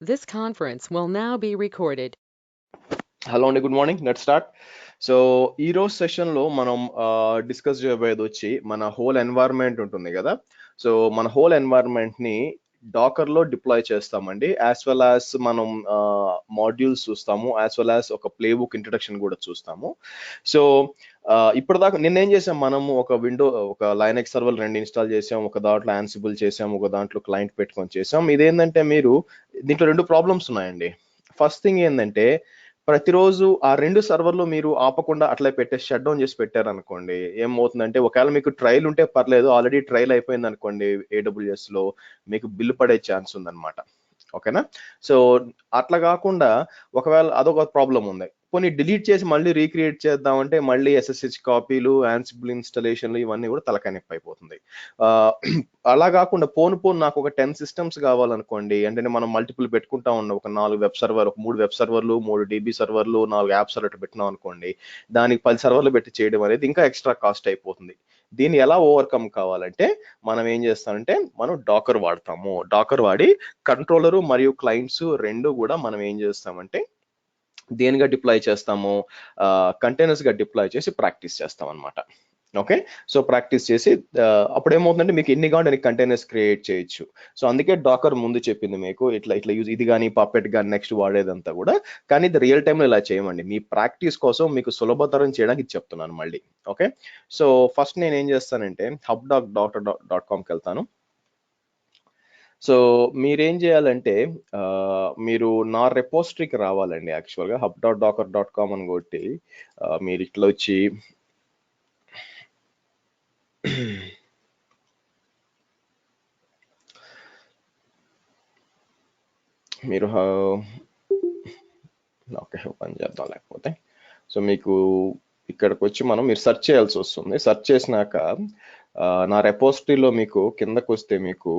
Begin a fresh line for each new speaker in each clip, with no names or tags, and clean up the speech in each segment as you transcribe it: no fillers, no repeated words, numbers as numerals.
This conference will now be recorded.
Hello అండి, good morning. Let start. So ఈ రోజు సెషన్లో మనం డిస్కస్ చేయబోయేది వచ్చి మన హోల్ ఎన్వైర్న్మెంట్ ఉంటుంది కదా. సో మన హోల్ ఎన్వైర్న్మెంట్ని డాకర్లో డిప్లాయ్ చేస్తామండి. యాజ్ వెల్ యాజ్ మనం మాడ్యూల్స్ చూస్తాము, యాజ్ వెల్ యాజ్ ఒక ప్లే బుక్ ఇంట్రడక్షన్ కూడా చూస్తాము. సో ఇప్పటిదాకా నిన్న ఏం చేసాం, మనము ఒక లైనెక్స్ సర్వర్ 2 ఇన్స్టాల్ చేసాం, ఒక దాంట్లో యాన్సిబుల్ చేసాం, ఒక దాంట్లో క్లయింట్ పెట్టుకొని చేసాం. ఇదేంటంటే మీరు దీంట్లో 2 ప్రాబ్లమ్స్ ఉన్నాయండి. ఫస్ట్ థింగ్ ఏంటంటే, ప్రతిరోజు ఆ 2 సర్వర్లు మీరు ఆపకుండా అట్లా షట్ డౌన్ చేసి పెట్టారనుకోండి, ఏమవుతుందంటే ఒకవేళ మీకు ట్రయల్ ఉంటే పర్లేదు, ఆల్రెడీ ట్రయల్ అయిపోయింది అనుకోండి AWS లో, మీకు బిల్లు పడే ఛాన్స్ ఉందన్నమాట. ఓకేనా? సో అట్లా కాకుండా ఒకవేళ అదొక ప్రాబ్లం ఉంది, కొన్ని డిలీట్ చేసి మళ్ళీ రీక్రియేట్ చేద్దామంటే మళ్ళీ SSH కాపీలు, యాన్సిబుల్ ఇన్స్టాలేషన్లు ఇవన్నీ కూడా తలకాయ నొప్పి అయిపోతుంది. ఆ, అలా కాకుండా పోను పోను నాకు ఒక 10 సిస్టమ్స్ కావాలనుకోండి, అంటే మనం మల్టిపుల్ పెట్టుకుంటా ఉన్నాం, ఒక 4 వెబ్ సర్వర్, ఒక 3 వెబ్ సర్వర్లు, 3 DB సర్వర్లు, 4 యాప్ సర్వర్ పెట్టినాం అనుకోండి, దానికి 10 సర్వర్లు పెట్టి చేయడం అనేది ఇంకా ఎక్స్ట్రా కాస్ట్ అయిపోతుంది. దీన్ని ఎలా ఓవర్కమ్ కావాలంటే మనం ఏం చేస్తామంటే మనం డాకర్ వాడతాము. డాకర్ వాడి కంట్రోలరు మరియు క్లయింట్స్ రెండు కూడా మనం ఏం చేస్తామంటే దేనిగా డిప్లాయ్ చేస్తాము, కంటైనర్స్ గా డిప్లాయ్ చేసి ప్రాక్టీస్ చేస్తాం అనమాట. ఓకే, సో ప్రాక్టీస్ చేసి అప్పుడు ఏమవుతుందంటే మీకు ఎన్ని కావాలి కంటైనర్స్ క్రియేట్ చేయొచ్చు. సో అందుకే డాకర్ ముందు చెప్పింది మీకు ఇట్లా ఇట్లా యూజ్, ఇది కానీ పప్పెట్ కానీ నెక్స్ట్ వాడేదంతా కూడా. కానీ ఇది రియల్ టైంలో ఇలా చేయమండి, మీ ప్రాక్టీస్ కోసం మీకు సులభతరం చేయడానికి ఇది చెప్తున్నాను మళ్ళీ. ఓకే, సో ఫస్ట్ నేను ఏం చేస్తానంటే hub.docker.com కి వెళ్తాను. సో మీరేం చేయాలంటే మీరు నా రెపోస్టరీకి రావాలండి. యాక్చువల్గా hub.docker.com అని కొట్టి మీరు ఇట్లా వచ్చి మీరు ఓకే ఓపెన్ చేద్దాం లేకపోతే. సో మీకు ఇక్కడికి వచ్చి మీరు సెర్చ్ చేయాల్సి వస్తుంది. సెర్చ్ చేసినాక నా రెపోస్టరీలో మీకు కిందకు వస్తే మీకు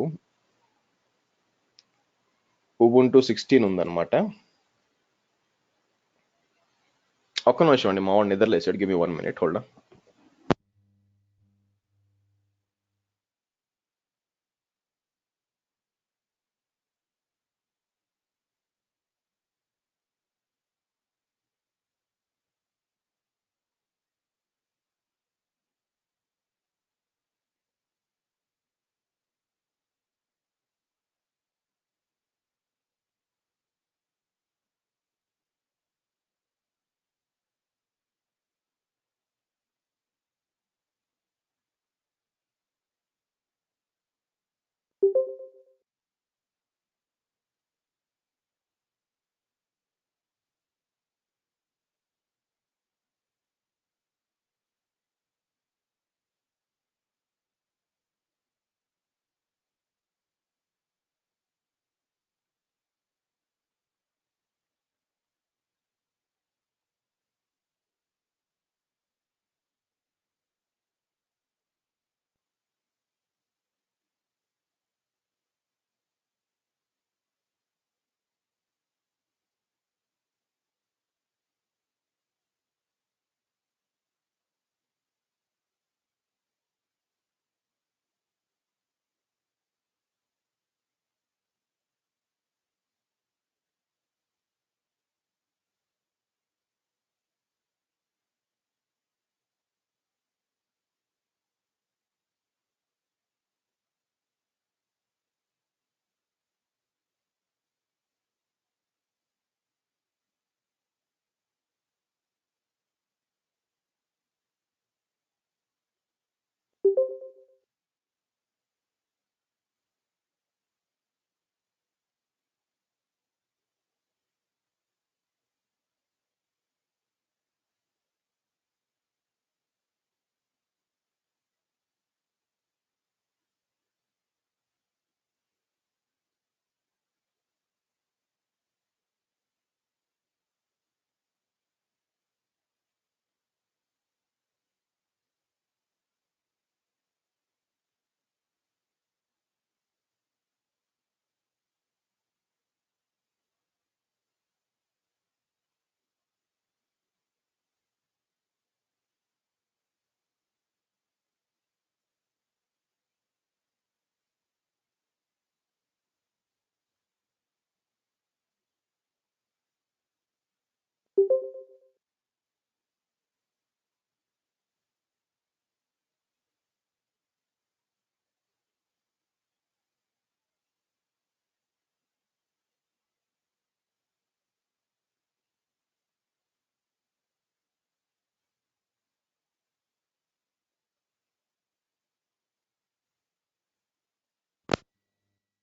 Ubuntu 16 ఉందన్నమాట. ఒక్క నిమిషం అండి, మా వాడు నిద్రలేసాడు. Give me 1 minute, hold.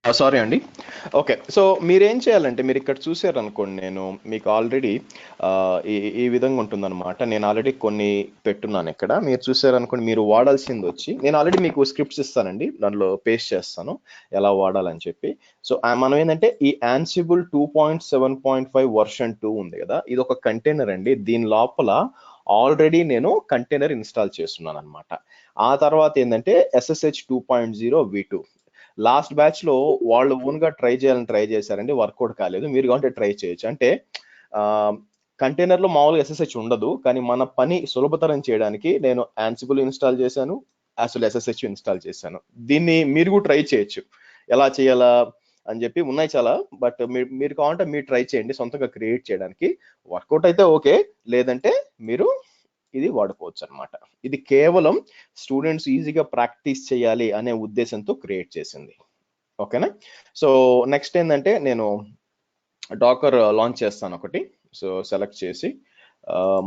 Sorry అండి. ఓకే. సో మీరేం చేయాలంటే మీరు ఇక్కడ చూసారనుకోండి, నేను మీకు ఆల్రెడీ ఈ ఈ విధంగా ఉంటుందన్నమాట. నేను ఆల్రెడీ కొన్ని పెట్టున్నాను ఇక్కడ. మీరు చూసారనుకోండి, మీరు వాడాల్సింది వచ్చి నేను ఆల్రెడీ మీకు స్క్రిప్ట్స్ ఇస్తానండి. దాంట్లో పేస్ట్ చేస్తాను ఎలా వాడాలని చెప్పి. సో మనం ఏంటంటే ఈ యాన్సిబుల్ 2.7.5 వర్షన్ 2 ఉంది కదా, ఇది ఒక కంటైనర్ అండి. దీని లోపల ఆల్రెడీ నేను కంటైనర్ ఇన్స్టాల్ చేస్తున్నాను అనమాట. ఆ తర్వాత ఏంటంటే SSH 2.0 V2 లాస్ట్ బ్యాచ్ లో వాళ్ళు ఓన్ గా ట్రై చేశారండి, వర్కౌట్ కాలేదు. మీరు కావాలంటే ట్రై చేయొచ్చు. అంటే కంటైనర్ లో మామూలుగా SSH ఉండదు, కానీ మన పని సులభతరం చేయడానికి నేను యాన్సిబుల్ ఇన్స్టాల్ చేశాను, అసలు SSH ఇన్స్టాల్ చేశాను. దీన్ని మీరు కూడా ట్రై చేయొచ్చు. ఎలా చేయాలా అని చెప్పి ఉన్నాయి చాలా, బట్ మీరు కావాలంటే మీరు ట్రై చేయండి సొంతంగా క్రియేట్ చేయడానికి. వర్కౌట్ అయితే ఓకే, లేదంటే మీరు ఇది వాడుకోవచ్చు అనమాట. ఇది కేవలం స్టూడెంట్స్ ఈజీగా ప్రాక్టీస్ చేయాలి అనే ఉద్దేశంతో క్రియేట్ చేసింది. ఓకేనా? సో నెక్స్ట్ ఏంటంటే నేను డాకర్ లాంచ్ చేస్తాను ఒకటి. సో సెలెక్ట్ చేసి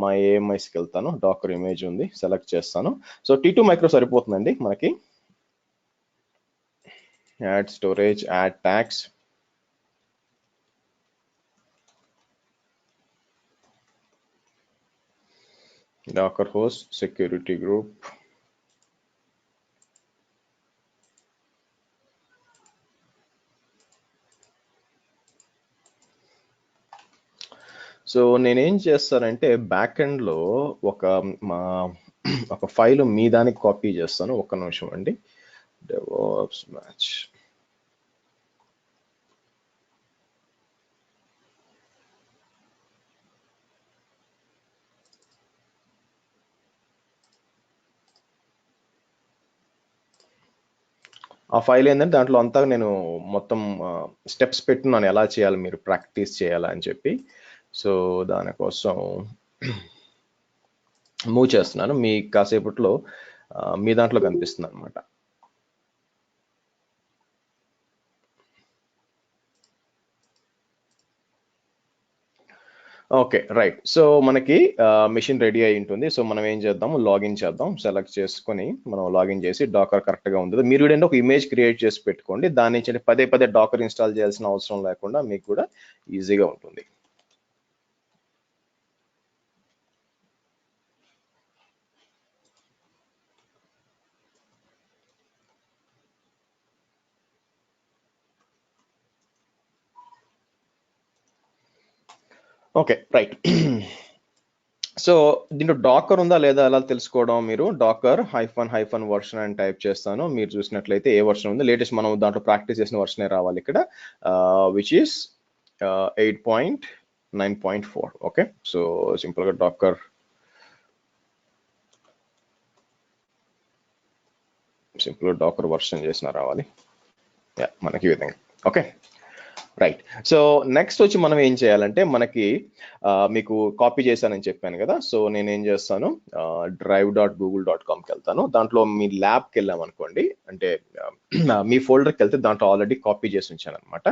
మా ఏఎంఐస్కి వెళ్తాను. డాకర్ ఇమేజ్ ఉంది, సెలెక్ట్ చేస్తాను. సో T2 మైక్రో సరిపోతుందండి మనకి. Add storage, add tags, Docker host, security group, so నేనేం చేస్తానంటే బ్యాక్ ఎండ్ లో ఒక ఫైల్ మీ దానికి కాపీ చేస్తాను. ఒక్క నిమిషం అండి. DevOps match. ఆ ఫైల్ ఏంటంటే దాంట్లో అంతా నేను మొత్తం స్టెప్స్ పెట్టున్నాను, ఎలా చేయాలి మీరు ప్రాక్టీస్ చేయాలా అని చెప్పి. సో దానికోసం మూవ్ చేస్తున్నాను. మీ కాసేపట్లో మీ దాంట్లో కనిపిస్తుంది అనమాట. Okay, right. సో మనకి మిషన్ రెడీ అయి ఉంటుంది. సో మనం ఏం చేద్దాము, లాగిన్ చేద్దాం. సెలెక్ట్ చేసుకొని మనం లాగిన్ చేసి డాకర్ కరెక్ట్ గా ఉంది. మీరు కూడా ఒక ఇమేజ్ క్రియేట్ చేసి పెట్టుకోండి. దాని నుంచి పదే పదే డాకర్ ఇన్స్టాల్ చేయాల్సిన అవసరం లేకుండా మీకు కూడా ఈజీగా ఉంటుంది. Okay, right. సో దీంట్లో డాకర్ ఉందా లేదా ఎలా తెలుసుకోవడం, మీరు డాకర్ హైఫన్ వర్షన్ అని టైప్ చేస్తాను. మీరు చూసినట్లయితే ఏ వర్షన్ ఉంది, లేటెస్ట్ మనం దాంట్లో ప్రాక్టీస్ చేసిన వర్షనే రావాలి ఇక్కడ, which is 8.9.4. Okay, so simple గా డాకర్ వర్షన్ చేసిన రావాలి. మనకి ఈ విధంగా. Okay, right. సో నెక్స్ట్ వచ్చి మనం ఏం చేయాలంటే మనకి మీకు కాపీ చేశానని చెప్పాను కదా. సో నేను ఏం చేస్తాను, drive.google.comకి వెళ్తాను. దాంట్లో మీ ల్యాబ్కి వెళ్ళామనుకోండి, అంటే మీ ఫోల్డర్కి వెళ్తే దాంట్లో ఆల్రెడీ కాపీ చేసి ఉంచాను అనమాట.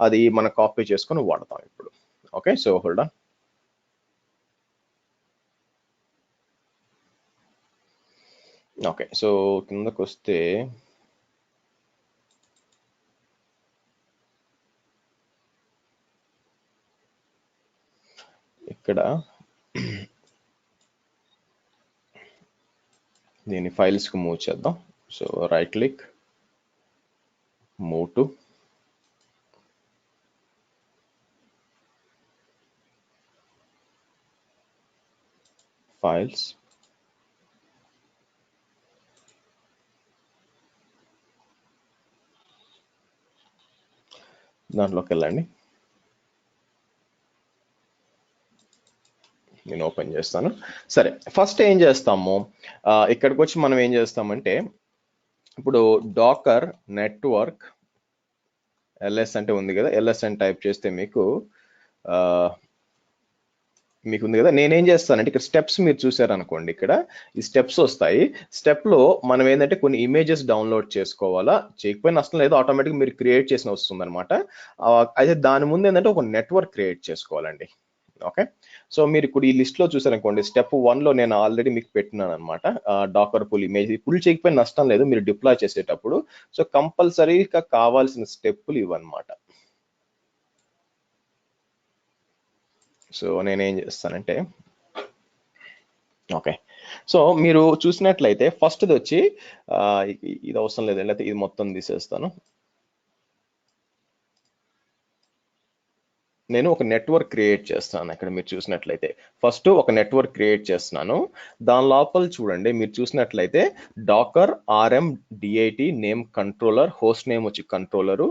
అది మనం కాపీ చేసుకొని వాడతాం ఇప్పుడు. Okay, so hold on. Okay, so కిందకు వస్తే ఇక్కడ దీన్ని ఫైల్స్ కు మూవ్ చేద్దాం. So right click, move to files, దాంట్లోకి వెళ్ళండి. నేను ఓపెన్ చేస్తాను. సరే, ఫస్ట్ ఏం చేస్తాము, ఇక్కడికి వచ్చి మనం ఏం చేస్తామంటే ఇప్పుడు డాకర్ నెట్వర్క్ LS అంటే ఉంది కదా, LS అని టైప్ చేస్తే మీకు ఉంది కదా. నేనేం చేస్తానంటే ఇక్కడ స్టెప్స్ మీరు చూసారనుకోండి, ఇక్కడ ఈ స్టెప్స్ వస్తాయి. స్టెప్ లో మనం ఏంటంటే కొన్ని ఇమేజెస్ డౌన్లోడ్ చేసుకోవాలా, చేయకపోయినా నష్టం లేదు, ఆటోమేటిక్ మీరు క్రియేట్ చేసిన వస్తుంది అనమాట. అయితే దాని ముందు ఏంటంటే ఒక నెట్వర్క్ క్రియేట్ చేసుకోవాలండి. ఓకే, సో మీరు ఇప్పుడు ఈ లిస్ట్ లో చూసారనుకోండి, స్టెప్ 1 లో నేను ఆల్రెడీ మీకు పెట్టినాను అనమాట. డాకర్ పుల్ ఇమేజ్ పుల్ చేయకపోయిన నష్టం లేదు మీరు డిప్లాయ్ చేసేటప్పుడు. సో కంపల్సరీగా కావాల్సిన స్టెప్పులు ఇవన్నమాట. సో నేనేం చేస్తానంటే, ఓకే, సో మీరు చూసినట్లయితే ఫస్ట్ది వచ్చి ఇది అవసరం లేదు, లేకపోతే ఇది మొత్తం తీసేస్తాను. నేను ఒక నెట్వర్క్ క్రియేట్ చేస్తాను. ఇక్కడ మీరు చూసినట్లయితే ఫస్ట్ ఒక నెట్వర్క్ క్రియేట్ చేస్తున్నాను. దాని లోపల చూడండి, మీరు చూసినట్లయితే Docker RM DIT name controller, host name వచ్చి కంట్రోలరు,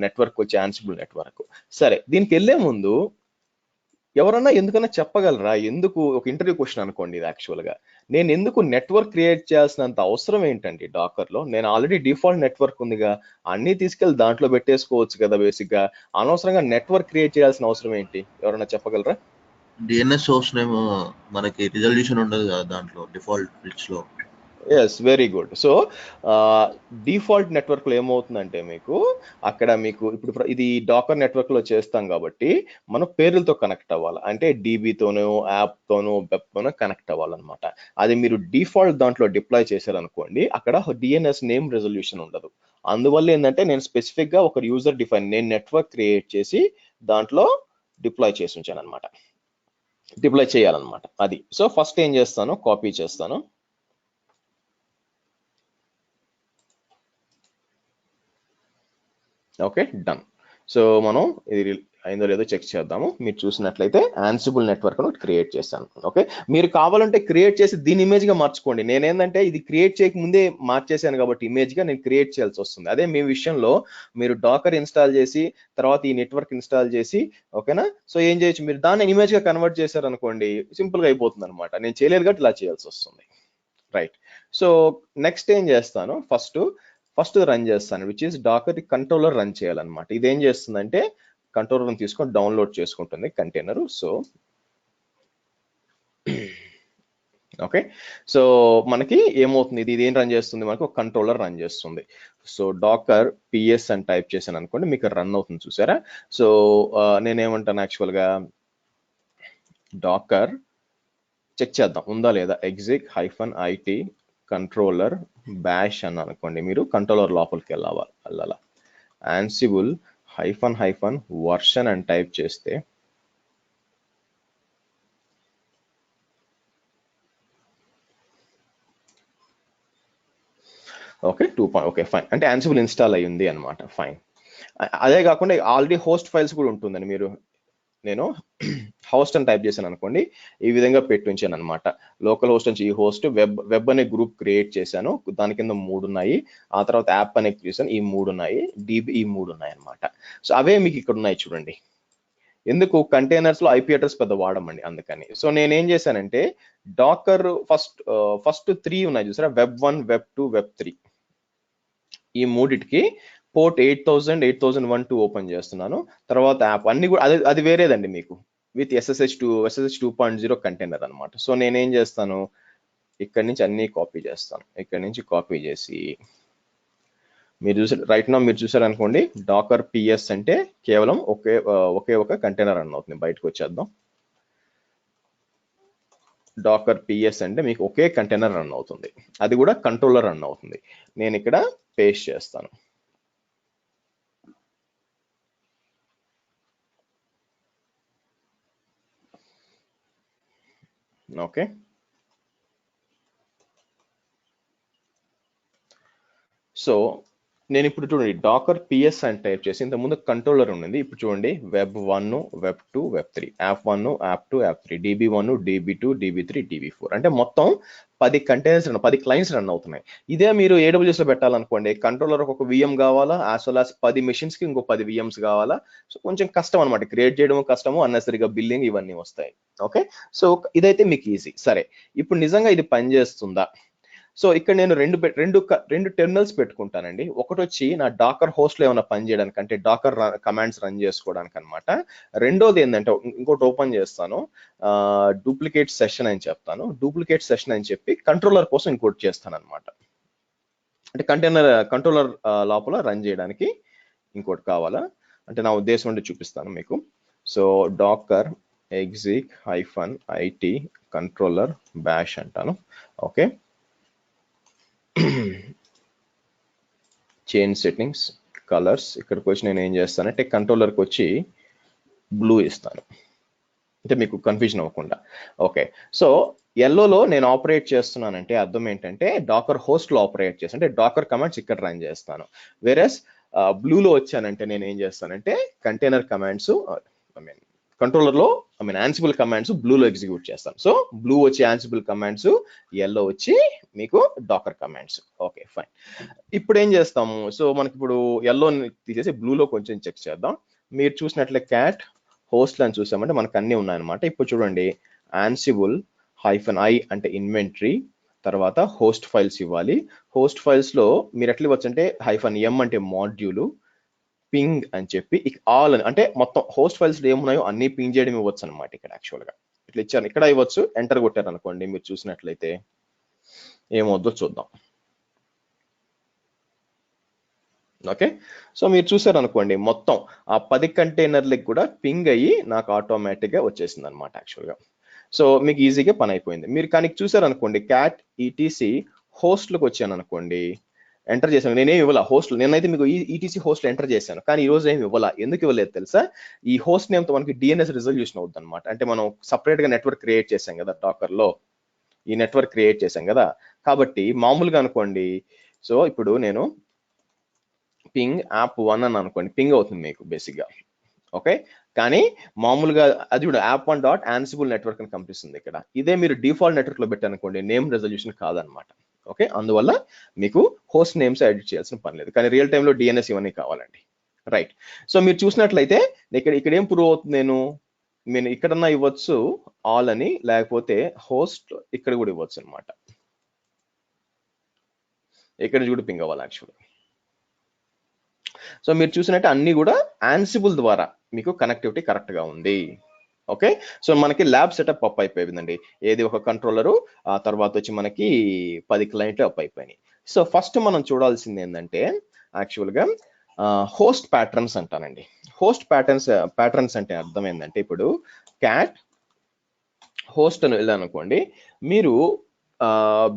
నెట్వర్క్ వచ్చి యాన్సిబుల్ నెట్వర్క్. సరే, దీనికి వెళ్ళే ముందు ఎవరన్నా ఎందుకన్నా చెప్పగలరా, ఎందుకు ఒక ఇంటర్వ్యూ క్వశ్చన్ అనుకోండి ఇది యాక్చువల్ గా, నేను ఎందుకు నెట్వర్క్ క్రియేట్ చేయాల్సినంత అవసరం ఏంటండి డాకర్ లో? నేను ఆల్రెడీ డిఫాల్ట్ నెట్వర్క్ ఉందిగా, అన్ని తీసుకెళ్లి దాంట్లో పెట్టేసుకోవచ్చు కదా బేసిక్ గా, అనవసరంగా నెట్వర్క్ క్రియేట్ చేయాల్సిన అవసరం ఏంటి? ఎవరన్నా చెప్పగలరా?
డిఎన్ఎస్ సోర్స్ నేమ్ మనకి రిజల్యూషన్ ఉండదు కదా దాంట్లో డిఫాల్ట్ బిట్స్ లో.
Yes, very good. So default network లో ఏమవుతుందంటే మీకు అక్కడ మీకు ఇప్పుడు ఇది డాకర్ నెట్వర్క్ లో చేస్తాం కాబట్టి మనం పేర్లతో కనెక్ట్ అవ్వాలి, అంటే డీబీతోనో యాప్ తోనో వెబ్ తోనో కనెక్ట్ అవ్వాలన్నమాట. అది మీరు డిఫాల్ట్ దాంట్లో డిప్లాయ్ చేశారనుకోండి, అక్కడ డిఎన్ఎస్ నేమ్ రెజల్యూషన్ ఉండదు. అందువల్ల ఏంటంటే నేను స్పెసిఫిక్ గా ఒక యూజర్ డిఫైన్ నేను నెట్వర్క్ క్రియేట్ చేసి దాంట్లో డిప్లాయ్ చేసి ఉంచాను అనమాట, డిప్లాయ్ చేయాలన్నమాట అది. సో ఫస్ట్ ఏం చేస్తాను, కాపీ చేస్తాను. Okay, done. సో మనం ఇది అయిందో లేదో చెక్ చేద్దాము. మీరు చూసినట్లయితే యాన్సిబుల్ నెట్వర్క్ క్రియేట్ చేశాను. ఓకే, మీరు కావాలంటే క్రియేట్ చేసి దీని ఇమేజ్ గా మార్చుకోండి. నేనేందంటే ఇది క్రియేట్ చేయక ముందే మార్చేసాను కాబట్టి ఇమేజ్ గా నేను క్రియేట్ చేయాల్సి వస్తుంది. అదే మీ విషయంలో మీరు డాకర్ ఇన్స్టాల్ చేసి తర్వాత ఈ నెట్వర్క్ ఇన్స్టాల్ చేసి, ఓకేనా, సో ఏం చేయొచ్చు, మీరు దాన్ని ఇమేజ్ గా కన్వర్ట్ చేశారు అనుకోండి, సింపుల్ గా అయిపోతుంది అనమాట. నేను చేయలేదు కాబట్టి ఇలా చేయాల్సి వస్తుంది. రైట్, సో నెక్స్ట్ ఏం చేస్తాను, ఫస్ట్ రన్ చేస్తాను, which is Docker controller run చేయాలన్నమాట. ఇది ఏం చేస్తుందంటే కంట్రోలర్ తీసుకొని డౌన్లోడ్ చేసుకుంటుంది కంటైనర్. సో ఓకే, సో మనకి ఏమవుతుంది, ఇది ఏం రన్ చేస్తుంది, మనకు ఒక కంట్రోలర్ రన్ చేస్తుంది. సో డాకర్ పిఎస్ అని టైప్ చేశాను అనుకోండి, మీకు రన్ అవుతుంది చూసారా. సో నేనేమంటాను యాక్చువల్ గా, డాకర్ చెక్ చేద్దాం ఉందా లేదా, ఎగ్జిక్ -it కంట్రోలర్ బ్యాష్ అని అనుకోండి, మీరు కంట్రోలర్ లోపలికి వెళ్ళాలా, యాన్సిబుల్ --వర్షన్ అని టైప్ చేస్తే ఓకే 2. ఓకే ఫైన్, అంటే యాన్సిబుల్ ఇన్స్టాల్ అయ్యింది అనమాట. ఫైన్. అదే కాకుండా ఆల్రెడీ హోస్ట్ ఫైల్స్ కూడా ఉంటుందని మీరు, నేను హోస్ట్ అని టైప్ చేశాను అనుకోండి, ఈ విధంగా పెట్టి ఉంచాను అనమాట. లోకల్ హోస్ట్ నుంచి ఈ హోస్ట్, వెబ్ అనే గ్రూప్ క్రియేట్ చేశాను, దాని కింద 3 ఉన్నాయి. ఆ తర్వాత యాప్ అనే చేశాను, ఈ 3 ఉన్నాయి. డీబీ ఈ 3 ఉన్నాయి అనమాట. సో అవే మీకు ఇక్కడ ఉన్నాయి చూడండి. ఎందుకు, కంటైనర్స్ లో ఐపీ అడ్రస్ పెద్ద వాడమండి అందుకని. సో నేనేం చేశానంటే డాకర్ ఫస్ట్ 3 ఉన్నాయి చూసారా, వెబ్1, వెబ్2, వెబ్3, ఈ మూడిటికి పోర్ట్ 8000, 8001 ఓపెన్ చేస్తున్నాను. తర్వాత యాప్ అన్ని కూడా అది వేరేదండి మీకు, విత్ SSH 2.0 కంటైనర్ అనమాట. సో నేనేం చేస్తాను, ఇక్కడి నుంచి అన్ని కాపీ చేస్తాను. ఇక్కడి నుంచి కాపీ చేసి మీరు చూసారు రైట్ నా, మీరు చూసారు అనుకోండి, డాకర్ పిఎస్ అంటే కేవలం ఒకే ఒక కంటైనర్ రన్ అవుతుంది. బయటకు వచ్చేద్దాం. డాకర్ పిఎస్ అంటే మీకు ఒకే కంటైనర్ రన్ అవుతుంది, అది కూడా కంట్రోలర్ రన్ అవుతుంది. నేను ఇక్కడ పేస్ట్ చేస్తాను. ఓకే, సో నేను ఇప్పుడు చూడండి డాకర్ పిఎస్ అని టైప్ చేసి, ఇంతకుముందు కంట్రోలర్ ఉండింది, ఇప్పుడు చూడండి వెబ్1, వెబ్2, వెబ్3, యాప్1, యాప్2, యాప్3, DB1, DB2, DB3, DB4, అంటే మొత్తం 10 కంటైనర్స్ 10 క్లయింట్స్ రన్ అవుతున్నాయి. ఇదే మీరు AWS లో పెట్టాలనుకోండి, కంట్రోలర్ ఒక VM కావాలా, యాజ్ వెల్ యాజ్ 10 మెషిన్స్ కి ఇంకో 10 VMs కావాలా. సో కొంచెం కష్టం అనమాట, క్రియేట్ చేయడం కష్టము, అన్నెసరిగా బిల్లింగ్ ఇవన్నీ వస్తాయి. ఓకే, సో ఇదైతే మీకు ఈజీ. సరే, ఇప్పుడు నిజంగా ఇది పనిచేస్తుందా? సో ఇక్కడ నేను రెండు టెర్మినల్స్ పెట్టుకుంటానండి. ఒకటి వచ్చి నా డాకర్ హోస్ట్ లో ఏమైనా పని చేయడానికి, అంటే డాకర్ కమాండ్స్ రన్ చేసుకోవడానికి అనమాట. రెండోది ఏంటంటే ఇంకోటి ఓపెన్ చేస్తాను, డూప్లికేట్ సెషన్ అని చెప్తాను. డూప్లికేట్ సెషన్ అని చెప్పి కంట్రోలర్ కోసం ఇంకోటి చేస్తాను అనమాట. అంటే కంట్రోలర్ లోపల రన్ చేయడానికి ఇంకోటి కావాలా, అంటే నా ఉద్దేశం అంటే చూపిస్తాను మీకు. So Dakar exec-it controller bash అంటాను. ఓకే, చేంజ్ సెట్టింగ్స్ కలర్స్ ఇక్కడికి వచ్చి నేను ఏం చేస్తానంటే కంట్రోలర్కి వచ్చి బ్లూ ఇస్తాను, అంటే మీకు కన్ఫ్యూజన్ అవ్వకుండా. ఓకే, సో ఎల్లోలో నేను ఆపరేట్ చేస్తున్నానంటే అర్థం ఏంటంటే డాకర్ హోస్ట్లో ఆపరేట్ చేస్తాను, అంటే డాకర్ కమాండ్స్ ఇక్కడ రన్ చేస్తాను. వేరస్ బ్లూలో వచ్చానంటే నేను ఏం చేస్తానంటే కంటైనర్ కమాండ్స్ కంట్రోలర్లో యాన్సిబుల్ కమాండ్స్ బ్లూలో ఎగ్జిక్యూట్ చేస్తాను. సో బ్లూ వచ్చి యాన్సిబుల్ కమాండ్స్, ఎల్లో వచ్చి మీకు డాకర్ కమాండ్స్. Okay fine. ఇప్పుడు ఏం చేస్తాము, సో మనకి ఇప్పుడు ఎల్లో తీసేసి బ్లూలో కొంచెం చెక్ చేద్దాం. మీరు చూసినట్లే క్యాట్ హోస్ట్ అని చూసామంటే మనకు అన్నీ ఉన్నాయన్నమాట. ఇప్పుడు చూడండి, యాన్సిబుల్ -i అంటే ఇన్వెంటరీ, తర్వాత హోస్ట్ ఫైల్స్ ఇవ్వాలి. హోస్ట్ ఫైల్స్ లో మీరు ఎట్లా ఇవ్వచ్చు అంటే -m అంటే మాడ్యూల్, పింగ్ అని చెప్పి ఆల్ అని అంటే మొత్తం హోస్ట్ ఫైల్స్ ఏమున్నాయో అన్ని పింగ్ చేయడం ఇవ్వచ్చు అనమాట. ఇక్కడ యాక్చువల్ గా ఇట్లా ఇచ్చారు, ఇక్కడ ఇవ్వచ్చు. ఎంటర్ కొట్టారు అనుకోండి, మీరు చూసినట్లయితే ఏమవుద్దో చూద్దాం. ఓకే, సో మీరు చూసారు అనుకోండి, మొత్తం ఆ 10 కంటైనర్లకి కూడా పింగ్ అయ్యి నాకు ఆటోమేటిక్ గా వచ్చేసింది అనమాట యాక్చువల్గా. సో మీకు ఈజీగా పని అయిపోయింది. మీరు కానీ చూసారు అనుకోండి, క్యాట్ ఈటీసీ హోస్ట్లకు వచ్చాను అనుకోండి, ఎంటర్ చేశాను, నేనేం ఇవ్వాల హోస్ట్, నేనైతే మీకు ఈటీసీ హోస్ట్ ఎంటర్ చేశాను, కానీ ఈ రోజు ఏమి ఇవ్వాల. ఎందుకు ఇవ్వలేదు తెలుసా? ఈ హోస్ట్ నేమ్తో మనకి డిఎన్ఎస్ రిజల్యూషన్ అవుతుంది అనమాట. అంటే మనం సపరేట్ గా నెట్వర్క్ క్రియేట్ చేసాం కదా డాకర్ లో, ఈ నెట్వర్క్ క్రియేట్ చేసాం కదా, కాబట్టి మామూలుగా అనుకోండి. సో ఇప్పుడు నేను పింగ్ యాప్1 అని అనుకోండి, పింగ్ అవుతుంది మీకు బేసిక్ గా. ఓకే, కానీ మామూలుగా అది కూడా యాప్1 డాట్ యాన్సిబుల్ నెట్వర్క్ అని కనిపిస్తుంది ఇక్కడ. ఇదే మీరు డిఫాల్ట్ నెట్వర్క్ లో పెట్టారనుకోండి, నేమ్ రెజల్యూషన్ కాదనమాట. ఓకే, అందువల్ల మీకు హోస్ట్ నేమ్స్ ఎడిట్ చేయాల్సిన పని లేదు, కానీ రియల్ టైంలో డిఎన్ఎస్ ఇవన్నీ కావాలండి. రైట్, సో మీరు చూసినట్లయితే ఇక్కడ ఏం ప్రూవ్ అవుతుంది, నేను ఇక్కడన్నా ఇవ్వచ్చు ఆల్ అని, లేకపోతే హోస్ట్ ఇక్కడ కూడా ఇవ్వచ్చు అనమాట. ఇక్కడ నుంచి కూడా పింగ్ అవ్వాలి యాక్చువల్గా. సో మీరు చూసినట్టు అన్ని కూడా యాన్సిబుల్ ద్వారా మీకు కనెక్టివిటీ కరెక్ట్ గా ఉంది. ఓకే, సో మనకి ల్యాబ్ సెటప్ అప్ అయిపోయిందండి. ఏది ఒక కంట్రోలరు, ఆ తర్వాత వచ్చి మనకి 10 క్లయింట్లు అప్ అయిపోయినాయి. సో ఫస్ట్ మనం చూడాల్సింది ఏంటంటే యాక్చువల్గా హోస్ట్ ప్యాటర్న్స్ అంటానండి. హోస్ట్ ప్యాటర్న్స్ అంటే అర్థం ఏంటంటే, ఇప్పుడు క్యాట్ హోస్ట్ అని వెళ్ళానుకోండి, మీరు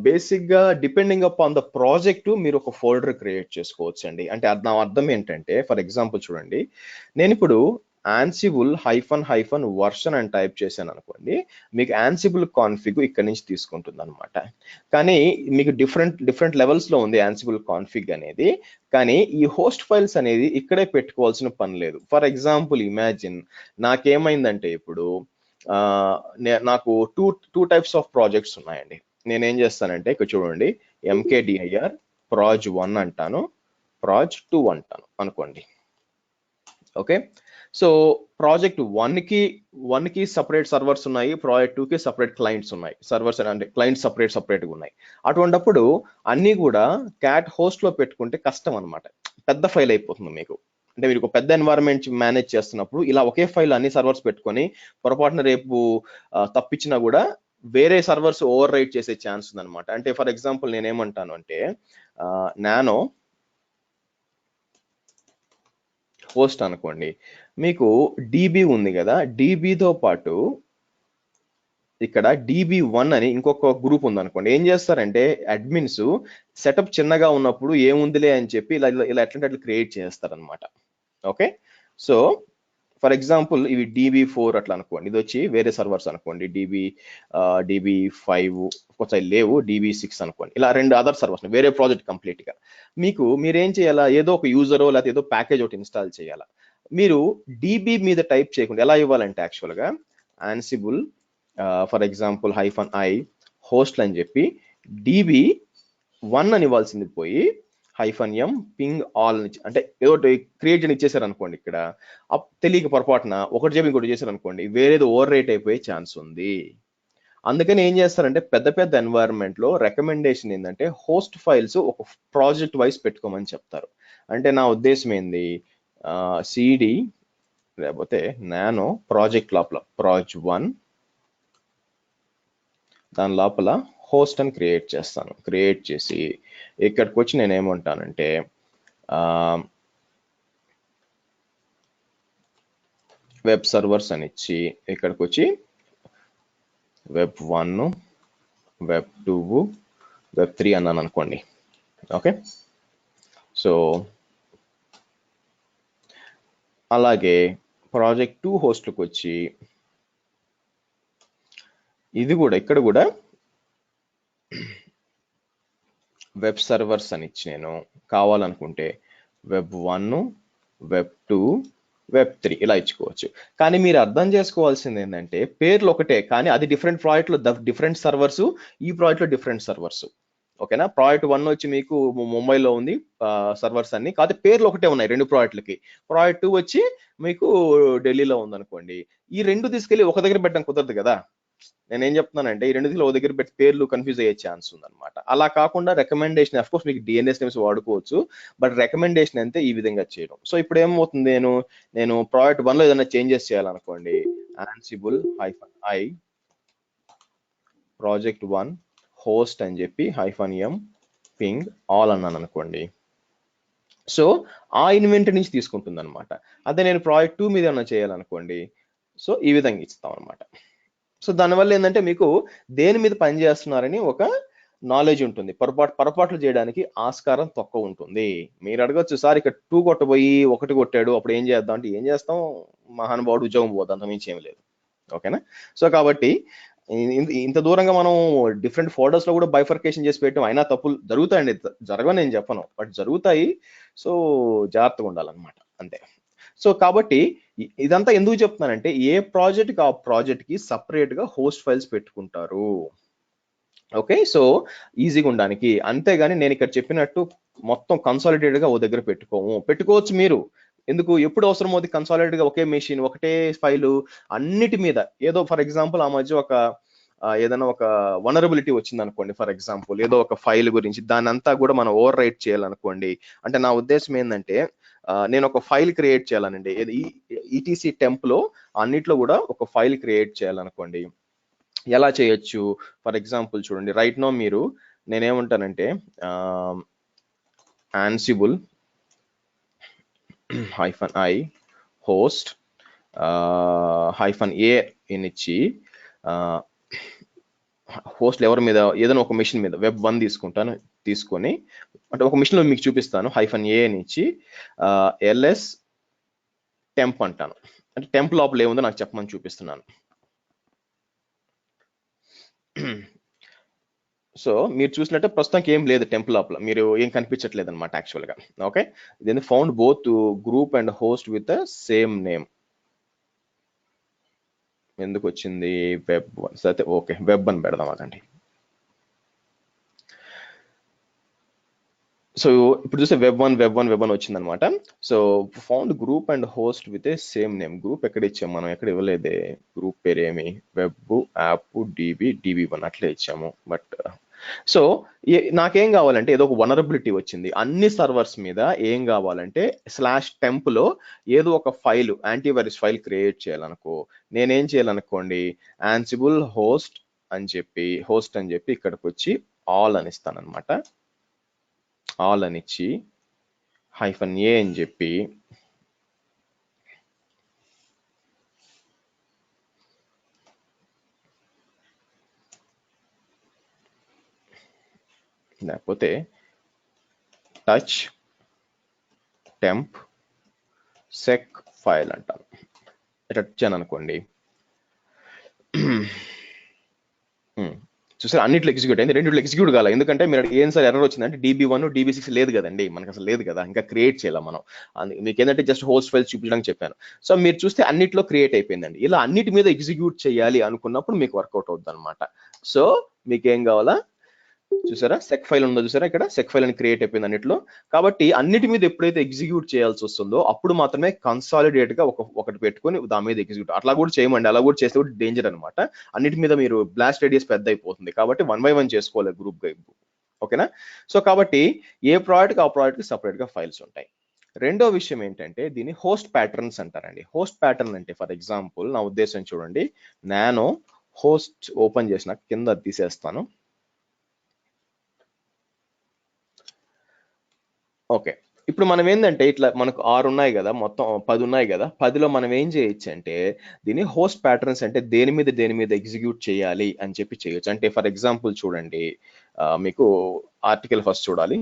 బేసిక్ గా డిపెండింగ్ అపాన్ ద ప్రాజెక్ట్ మీరు ఒక ఫోల్డర్ క్రియేట్ చేసుకోవచ్చు అండి. అంటే అర్థం ఏంటంటే, ఫర్ ఎగ్జాంపుల్ చూడండి, నేను ఇప్పుడు యాన్సిబుల్ -వర్షన్ అని టైప్ చేశాను అనుకోండి, మీకు యాన్సిబుల్ కాన్ఫిగ్ ఇక్కడ నుంచి తీసుకుంటుంది అనమాట. కానీ మీకు డిఫరెంట్ లెవెల్స్ లో ఉంది యాన్సిబుల్ కాన్ఫిగ్ అనేది, కానీ ఈ హోస్ట్ ఫైల్స్ అనేది ఇక్కడే పెట్టుకోవాల్సిన పని లేదు. ఫర్ ఎగ్జాంపుల్ ఇమాజిన్ నాకేమైందంటే, ఇప్పుడు నాకు టూ టైప్స్ ఆఫ్ ప్రాజెక్ట్స్ ఉన్నాయండి. నేనేం చేస్తానంటే ఇక్కడ చూడండి, MKDIR proj1 అంటాను, proj2 అంటాను అనుకోండి. ఓకే, సో ప్రాజెక్ట్ 1 కి సపరేట్ సర్వర్స్ ఉన్నాయి, ప్రాజెక్ట్ 2 కి సపరేట్ క్లయింట్స్ ఉన్నాయి. సర్వర్స్ అంటే క్లయింట్స్ సపరేట్గా ఉన్నాయి. అటువంటిప్పుడు అన్ని కూడా క్యాట్ హోస్ట్ లో పెట్టుకుంటే కష్టం అనమాట, పెద్ద ఫైల్ అయిపోతుంది మీకు. అంటే మీరు ఒక పెద్ద ఎన్వైరన్మెంట్ మేనేజ్ చేస్తున్నప్పుడు ఇలా ఒకే ఫైల్ అన్ని సర్వర్స్ పెట్టుకొని పొరపాటున రేపు తప్పించినా కూడా వేరే సర్వర్స్ ఓవర్ రైట్ చేసే ఛాన్స్ ఉందన్నమాట. అంటే ఫర్ ఎగ్జాంపుల్ నేనేమంటాను అంటే, నానో హోస్ట్ అనుకోండి, మీకు DB ఉంది కదా, DBతో పాటు ఇక్కడ DB1 అని ఇంకొక గ్రూప్ ఉంది అనుకోండి. ఏం చేస్తారంటే అడ్మిన్స్ సెటప్ చిన్నగా ఉన్నప్పుడు ఏముందిలే అని చెప్పి ఇలా ఎట్లా క్రియేట్ చేస్తారనమాట. ఓకే, సో ఫర్ ఎగ్జాంపుల్ ఇవి DB4 అట్లా అనుకోండి, ఇది వచ్చి వేరే సర్వర్స్ అనుకోండి, DB5 కొంచెం లేవు, DB6 అనుకోండి. ఇలా 2 అదర్ సర్వర్స్ వేరే ప్రాజెక్ట్ కంప్లీట్ గా. మీరేం చేయాలా, ఏదో ఒక యూజరో లేకపోతే ఏదో ప్యాకేజ్ ఒకటి ఇన్స్టాల్ చేయాలా. మీరు DB మీద టైప్ చేయకుండా ఎలా ఇవ్వాలంటే యాక్చువల్గా Ansible for example -i host అని చెప్పి DB1 అని ఇవ్వాల్సింది పోయి -m పింగ్ ఆల్ నుంచి, అంటే ఏదో క్రియేట్ చేయని ఇచ్చేసారు అనుకోండి. ఇక్కడ తెలియక పొరపాటున ఒకటి చెప్పి ఇంకోటి చేశారు అనుకోండి, వేరేదో ఓవర్ రేట్ అయిపోయే ఛాన్స్ ఉంది. అందుకని ఏం చేస్తారంటే పెద్ద ఎన్వైరన్మెంట్ లో రికమెండేషన్ ఏంటంటే హోస్ట్ ఫైల్స్ ఒక ప్రాజెక్ట్ వైజ్ పెట్టుకోమని చెప్తారు. అంటే నా ఉద్దేశం ఏంది, CD లేకపోతే నానో ప్రాజెక్ట్ లోపల proj1 దాని లోపల హోస్ట్ అని క్రియేట్ చేస్తాను. క్రియేట్ చేసి ఇక్కడికి వచ్చి నేను ఏమంటానంటే వెబ్ సర్వర్స్ అని ఇచ్చి ఇక్కడికి వచ్చి వెబ్ 1, వెబ్ 2, వెబ్ 3 అన్నాను అనుకోండి. ఓకే, సో అలాగే ప్రాజెక్ట్ 2 హోస్ట్లకు వచ్చి ఇది కూడా ఇక్కడ కూడా వెబ్ సర్వర్స్ అని ఇచ్చి నేను కావాలనుకుంటే వెబ్ 1, వెబ్ 2, వెబ్ 3 ఇలా ఇచ్చుకోవచ్చు. కానీ మీరు అర్థం చేసుకోవాల్సింది ఏంటంటే పేర్లు ఒకటే కానీ అది డిఫరెంట్ ప్రాజెక్ట్లో డిఫరెంట్ సర్వర్స్, ఈ ప్రాజెక్ట్లో డిఫరెంట్ సర్వర్స్. ఓకేనా, ప్రాజెక్ట్ 1 వచ్చి మీకు ముంబైలో ఉంది సర్వర్స్ అన్ని, కాకపోతే పేర్లు ఒకటే ఉన్నాయి రెండు ప్రాజెక్టులకి. ప్రాజెక్ట్ 2 వచ్చి మీకు ఢిల్లీలో ఉందనుకోండి. ఈ రెండు తీసుకెళ్ళి ఒక దగ్గర పెట్టడం కుదరదు కదా. నేనేం చెప్తున్నానంటే ఈ రెండు ఒక దగ్గర పెట్టి పేర్లు కన్ఫ్యూజ్ అయ్యే ఛాన్స్ ఉందన్నమాట. అలా కాకుండా రికమెండేషన్, అఫ్ కోర్స్ మీకు డిఎన్ఎస్ నేమ్స్ వాడుకోవచ్చు, బట్ రికమెండేషన్ అంతే ఈ విధంగా చేయడం. సో ఇప్పుడు ఏమవుతుంది, నేను ప్రాజెక్ట్ 1 లో ఏదైనా చేంజెస్ చేయాలనుకోండి, Ansible -i ప్రాజెక్ట్ 1 హోస్ట్ అని చెప్పి -m పింగ్ ఆల్ అన్నాను అనుకోండి. సో ఆ ఇన్వెంటరీ నుంచి తీసుకుంటుంది అనమాట. అదే నేను ప్రాజెక్ట్ 2 మీద ఏమైనా చేయాలనుకోండి, సో ఈ విధంగా ఇస్తాం అనమాట. సో దానివల్ల ఏంటంటే మీకు దేని మీద పని చేస్తున్నారని ఒక నాలెడ్జ్ ఉంటుంది. పొరపాట్లు చేయడానికి ఆస్కారం తక్కువ ఉంటుంది. మీరు అడగొచ్చు, సార్ ఇక్కడ 2 కొట్టబోయి 1 కొట్టాడు, అప్పుడు ఏం చేద్దాం అంటే, ఏం చేస్తాం, మహానుభావుడు ఉద్యోగం పోద్ది, అంత మించి ఏం లేదు. ఓకేనా, సో కాబట్టి ఇంత దూరంగా మనం డిఫరెంట్ ఫోల్డర్స్ లో కూడా బైఫర్కేషన్ చేసి పెట్టాం, అయినా తప్పులు జరుగుతాయండి, జరగని నేను చెప్పను, బట్ జరుగుతాయి. సో జాగ్రత్తగా ఉండాలన్నమాట, అంతే. సో కాబట్టి ఇదంతా ఎందుకు చెప్తున్నానంటే ఏ ప్రాజెక్ట్ ఆ ప్రాజెక్ట్ కి సపరేట్ గా హోస్ట్ ఫైల్స్ పెట్టుకుంటారు. ఓకే, సో ఈజీగా ఉండడానికి. అంతేగాని నేను ఇక్కడ చెప్పినట్టు మొత్తం కన్సాలిడేటెడ్ గా ఓ దగ్గర పెట్టుకోవచ్చు మీరు. ఎందుకు, ఎప్పుడు అవసరం అవుతుంది కన్సాలిడేటెడ్ గా ఒకే మెషిన్ ఒకటే ఫైలు అన్నిటి మీద. ఏదో ఫర్ ఎగ్జాంపుల్ ఆ మధ్య ఒక ఏదైనా ఒక వనరబిలిటీ వచ్చింది అనుకోండి, ఫర్ ఎగ్జాంపుల్ ఏదో ఒక ఫైల్ గురించి, దాని అంతా కూడా మనం ఓవర్ రైట్ చేయాలనుకోండి. అంటే నా ఉద్దేశం ఏంటంటే నేను ఒక ఫైల్ క్రియేట్ చేయాలనండి, ఈటీసీ టెంప్ లో అన్నిట్లో కూడా ఒక ఫైల్ క్రియేట్ చేయాలనుకోండి. ఎలా చేయొచ్చు, ఫర్ ఎగ్జాంపుల్ చూడండి, రైట్ నో మీరు నేనేమంటానంటే Ansible -i host -a ఇచ్చి హోస్ట్ ఎవరి మీద, ఏదైనా ఒక మిషన్ మీద వెబ్ 1 తీసుకొని అంటే ఒక మిషన్ లో మీకు చూపిస్తాను, -a అని ఇచ్చి ls temp అంటాను. అంటే టెంప్ లోపల ఏముందో నాకు చెప్పమని చూపిస్తున్నాను. సో మీరు చూసినట్టే ప్రస్తుతానికి ఏం లేదు టెంప్ లోపల, మీరు ఏం కనిపించట్లేదు అనమాట యాక్చువల్ గా. ఓకే, ఇది found both group and host with the same name. ఎందుకు వచ్చింది వెబ్ 1? సరే ఓకే, వెబ్ 1 పెడదాం అదండి. సో ఇప్పుడు చూస్తే వెబ్ 1 వచ్చింది అనమాట. So found group and host with a same name. Group ఎక్కడ ఇచ్చాము మనం, ఎక్కడ ఇవ్వలేదే. గ్రూప్ పేరు ఏమి, వెబ్ యాప్ DB1 అట్లే ఇచ్చాము. బట్ సో నాకేం కావాలంటే ఏదో ఒక వనరబిలిటీ వచ్చింది అన్ని సర్వర్స్ మీద. ఏం కావాలంటే /temp లో ఏదో ఒక ఫైల్, యాంటీవైరస్ ఫైల్ క్రియేట్ చేయాలనుకో, నేనేం చేయాలనుకోండి, Ansible హోస్ట్ అని చెప్పి ఇక్కడికి వచ్చి ఆల్ అని ఇస్తాను అనమాట. ఆల్ అని ఇచ్చి -a అని చెప్పి లేకపోతే టచ్ టెంప్ సెక్ ఫైల్ అంటాను. టచ్ అని అనుకోండి, చూసారు అన్నిట్లో ఎగ్జిక్యూట్ అయింది, రెండిట్లో ఎగ్జిక్యూట్ కాల. ఎందుకంటే మీరు ఏం సార్ ఎర్రర్ వచ్చిందంటే DB1 DB6 లేదు కదండి, మనకు అసలు లేదు కదా, ఇంకా క్రియేట్ చేయాలి మనం. మీకు ఏంటంటే జస్ట్ హోస్ట్ ఫైల్స్ చూపించడానికి చెప్పాను. సో మీరు చూస్తే అన్నిట్లో క్రియేట్ అయిపోయిందండి. ఇలా అన్నిటి మీద ఎగ్జిక్యూట్ చేయాలి అనుకున్నప్పుడు మీకు వర్కౌట్ అవుతుంది అనమాట. సో మీకు ఏం కావాలా చూసారా, సెక్ ఫైల్ ఉందో చూసారా, ఇక్కడ సెక్ ఫైల్ అని క్రియేట్ అయిపోయింది అన్నిట్లో. కాబట్టి అన్నిటి మీద ఎప్పుడైతే ఎగ్జిక్యూట్ చేయాల్సి వస్తుందో అప్పుడు మాత్రమే కన్సాలిడేట్ గా ఒకటి పెట్టుకొని దాని మీద ఎగ్జిక్యూట్. అట్లా కూడా చేయమండి, అలా కూడా చేస్తే కూడా డేంజర్ అనమాట. అన్నిటి మీద మీరు బ్లాస్ట్ రేడియస్ పెద్ద అయిపోతుంది. కాబట్టి 1 by 1 చేసుకోవాలి గ్రూప్ గా. ఓకేనా, సో కాబట్టి ఏ ప్రాజెక్ట్ ఆ ప్రాజెక్ట్ కి సపరేట్ గా ఫైల్స్ ఉంటాయి. రెండో విషయం ఏంటంటే దీన్ని హోస్ట్ ప్యాటర్న్స్ అంటారండి. హోస్ట్ ప్యాటర్న్ అంటే ఫర్ ఎగ్జాంపుల్ నా ఉద్దేశం చూడండి, నానో హోస్ట్ ఓపెన్ చేసిన కింద తీసేస్తాను. ఓకే, ఇప్పుడు మనం ఏంటంటే ఇట్లా మనకు 6 ఉన్నాయి కదా, మొత్తం 10 ఉన్నాయి కదా, 10లో మనం ఏం చేయొచ్చు అంటే దీన్ని హోస్ట్ ప్యాటర్న్స్ అంటే దేని మీద ఎగ్జిక్యూట్ చేయాలి అని చెప్పి చేయొచ్చు. అంటే ఫర్ ఎగ్జాంపుల్ చూడండి, మీకు ఆర్టికల్ ఫస్ట్ చూడాలి.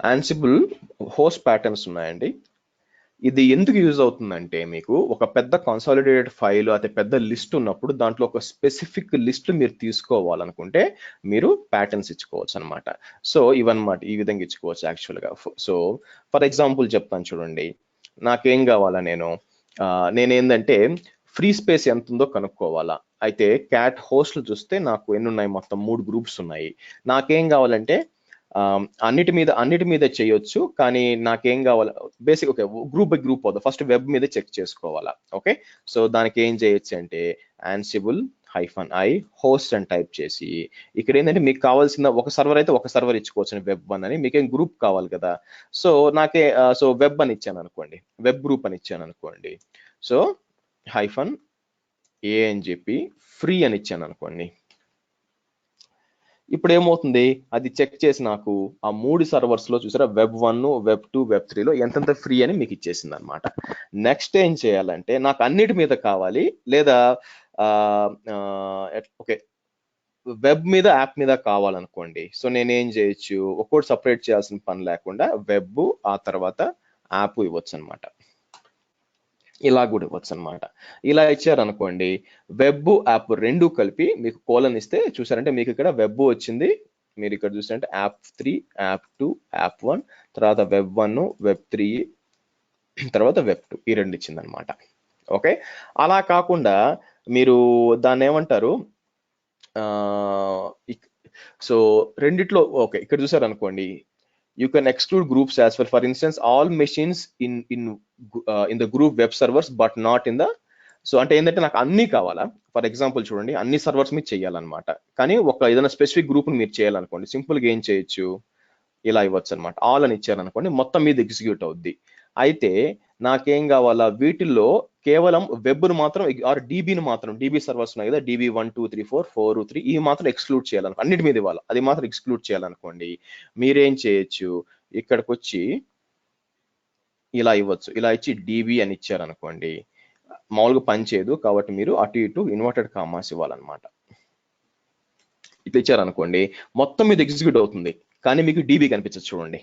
Ansible హోస్ట్ ప్యాటర్న్స్ ఉన్నాయండి. ఇది ఎందుకు యూజ్ అవుతుందంటే మీకు ఒక పెద్ద కన్సాలిడేటెడ్ ఫైల్ అతి పెద్ద లిస్ట్ ఉన్నప్పుడు దాంట్లో ఒక స్పెసిఫిక్ లిస్ట్ మీరు తీసుకోవాలనుకుంటే మీరు ప్యాటర్న్స్ ఇచ్చుకోవచ్చు అనమాట. సో ఇవన్నమాట, ఈ విధంగా ఇచ్చుకోవచ్చు యాక్చువల్గా. సో ఫర్ ఎగ్జాంపుల్ చెప్తాను చూడండి, నాకేం కావాలా, నేనేందంటే ఫ్రీ స్పేస్ ఎంత ఉందో కనుక్కోవాలా. అయితే క్యాట్ హోస్ట్లు చూస్తే నాకు ఎన్ని ఉన్నాయి, మొత్తం 3 గ్రూప్స్ ఉన్నాయి. నాకేం కావాలంటే అన్నిటి మీద చేయొచ్చు, కానీ నాకేం కావాలి basic okay group by group అవుతుంది. ఫస్ట్ వెబ్ మీద చెక్ చేసుకోవాలా. ఓకే, సో దానికి ఏం చేయొచ్చు అంటే Ansible -i host అని టైప్ చేసి ఇక్కడ ఏంటంటే మీకు కావాల్సిన ఒక సర్వర్ అయితే ఒక సర్వర్ ఇచ్చుకోవచ్చు, వెబ్1 అని. మీకేం గ్రూప్ కావాలి కదా, సో సో వెబ్ అని ఇచ్చాను అనుకోండి, వెబ్ గ్రూప్ అని ఇచ్చాను అనుకోండి. సో -a అని చెప్పి ఫ్రీ అని ఇచ్చాను అనుకోండి. ఇప్పుడు ఏమవుతుంది, అది చెక్ చేసి నాకు ఆ 3 సర్వర్స్ లో చూసారా, వెబ్1, వెబ్2, వెబ్3లో ఎంతెంత ఫ్రీ అని మీకు ఇచ్చేసింది అనమాట. నెక్స్ట్ ఏం చేయాలంటే నాకు అన్నిటి మీద కావాలి, లేదా ఓకే వెబ్ మీద యాప్ మీద కావాలనుకోండి. సో నేనేం చేయొచ్చు, ఒక్కోటి సపరేట్ చేయాల్సిన పని లేకుండా వెబ్ ఆ తర్వాత యాప్ ఇవ్వచ్చు అనమాట. ఇలా కూడా ఇవ్వచ్చు అనమాట. ఇలా ఇచ్చారనుకోండి, వెబ్ యాప్ రెండు కలిపి మీకు కోలన్ ఇస్తే చూసారంటే మీకు ఇక్కడ వెబ్ వచ్చింది. మీరు ఇక్కడ చూసారంటే యాప్3, యాప్2, యాప్1, తర్వాత వెబ్1, వెబ్3, తర్వాత వెబ్2, ఈ రెండు ఇచ్చింది అనమాట. ఓకే, అలా కాకుండా మీరు దాన్ని ఏమంటారు, సో రెండిట్లో ఓకే ఇక్కడ చూసారనుకోండి, you can exclude groups as well. For instance, all machines in the group web servers but not in the, so అంటే ఏంటంటే నాకు అన్ని కావాలా. ఫర్ ఎగ్జాంపుల్ చూడండి, అన్ని సర్వర్స్ మీద చేయాలన్నమాట, కానీ ఒక ఏదైనా స్పెసిఫిక్ గ్రూప్ మీరు చేయాలనుకోండి, సింపుల్ గా ఏం చేయొచ్చు, ఇలా ఇవ్వచ్చు అనమాట. ఆల్ అని ఇచ్చారనుకోండి, మొత్తం మీద ఎగ్జిక్యూట్ అవుద్ది. అయితే నాకేం కావాలా, వీటిల్లో కేవలం వెబ్ను మాత్రం ఆర్ డీబీని మాత్రం, డీబీ సర్వర్స్ ఉన్నాయి కదా, DB 1 2 3 4 4 3, ఇవి మాత్రం ఎక్స్క్లూడ్ చేయాలనుకో, అన్నిటి మీద ఇవ్వాలి, అది మాత్రం ఎక్స్క్లూడ్ చేయాలనుకోండి. మీరేం చేయొచ్చు, ఇక్కడికి వచ్చి ఇలా ఇవ్వచ్చు. ఇలా ఇచ్చి DB అని ఇచ్చారనుకోండి, మామూలుగా పని చేయదు కాబట్టి మీరు అటు ఇటు ఇన్వర్టెడ్ కామాస్ ఇవ్వాలన్నమాట. ఇట్లా ఇచ్చారనుకోండి, మొత్తం మీద ఎగ్జిక్యూట్ అవుతుంది, కానీ మీకు DB కనిపించదు చూడండి.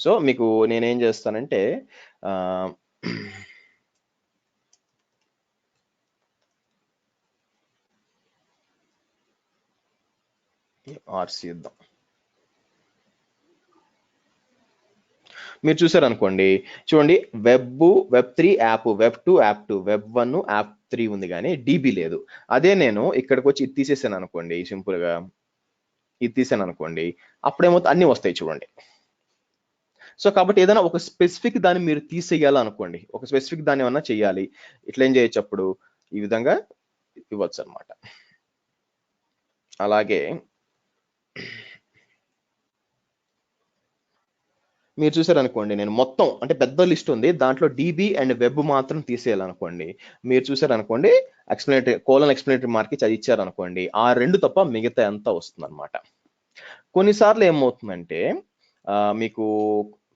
సో మీకు నేనేం చేస్తానంటే ఆర్సీ ఇద్దాం. మీరు చూసారనుకోండి, చూడండి వెబ్3 యాప్, వెబ్2 యాప్2, వెబ్1 యాప్3 ఉంది, కానీ DB లేదు. అదే నేను ఇక్కడికి వచ్చి ఇది తీసేసాను అనుకోండి, సింపుల్ గా ఇది తీసాను అనుకోండి, అప్పుడేమవుతుంది, అన్ని వస్తాయి చూడండి. సో కాబట్టి ఏదైనా ఒక స్పెసిఫిక్ దాన్ని మీరు తీసేయాలనుకోండి, ఒక స్పెసిఫిక్ దాన్ని ఏమన్నా చేయాలి, ఇట్లా ఏం చేయొచ్చు, అప్పుడు ఈ విధంగా ఇవ్వచ్చు అనమాట. అలాగే మీరు చూసారనుకోండి, నేను మొత్తం అంటే పెద్ద లిస్ట్ ఉంది, దాంట్లో DB అండ్ వెబ్ మాత్రం తీసేయాలనుకోండి, మీరు చూసారనుకోండి ఎక్స్ప్లెనేటరీ మార్క్ ఇచ్చి అది ఇచ్చారనుకోండి, ఆ రెండు తప్ప మిగతా అంతా వస్తుంది అనమాట. కొన్నిసార్లు ఏమవుతుందంటే మీకు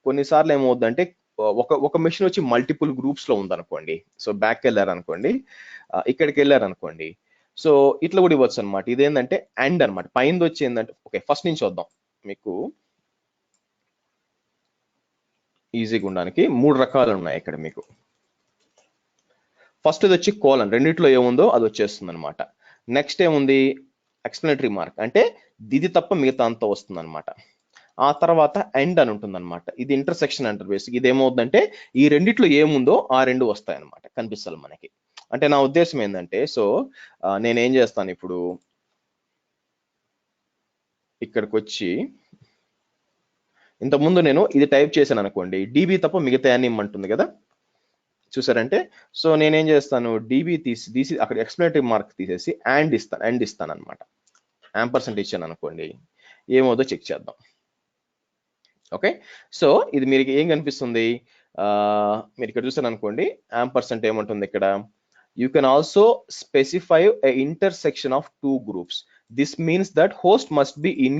కొన్నిసార్లు ఏమవుతుందంటే ఒక మెషిన్ వచ్చి మల్టిపుల్ గ్రూప్స్ లో ఉందనుకోండి, సో బ్యాక్ వెళ్ళారనుకోండి, ఇక్కడికి వెళ్ళారనుకోండి, సో ఇట్లా కూడా ఇవ్వచ్చు అనమాట. ఇదేంటంటే అండ్ అనమాట, పైన వచ్చి ఏంటంటే ఓకే ఫస్ట్ నుంచి వద్దాం, మీకు ఈజీగా ఉండడానికి 3 రకాలు ఉన్నాయి ఇక్కడ మీకు. ఫస్ట్ ఇది వచ్చి కోలన్, రెండిట్లో ఏముందో అది వచ్చేస్తుంది అనమాట. నెక్స్ట్ ఏముంది, ఎక్స్ప్లెనేటరీ మార్క్, అంటే ఇది తప్ప మిగతా అంతా వస్తుంది అనమాట. ఆ తర్వాత ఎండ్ అని ఉంటుంది అనమాట, ఇది ఇంటర్సెక్షన్ అంటారు బేసిక్. ఇది ఏమవుతుందంటే ఈ రెండిట్లో ఏముందో ఆ రెండు వస్తాయి అనమాట, కనిపిస్తుంది మనకి. అంటే నా ఉద్దేశం ఏంటంటే, సో నేనేం చేస్తాను ఇప్పుడు, ఇక్కడికి వచ్చి ఇంతకుముందు నేను ఇది టైప్ చేశాను అనుకోండి, DB తప్ప మిగతా అన్ని ఇమ్మంటుంది కదా, చూసారంటే. సో నేనేం చేస్తాను, DB తీసి అక్కడ ఎక్స్ప్లెనేటరీ మార్క్ తీసేసి అండ్ ఇస్తాను అనమాట. యాంపర్సెంట్ ఇచ్చాను అనుకోండి, ఏమవుదో చెక్ చేద్దాం. ఓకే, సో ఇది మీకు ఏం కనిపిస్తుంది, మీరు ఇక్కడ చూసాను అనుకోండి, యాంపర్సెంట్ ఏమంటుంది ఇక్కడ, You can also specify a intersection of two groups. This means that host must be in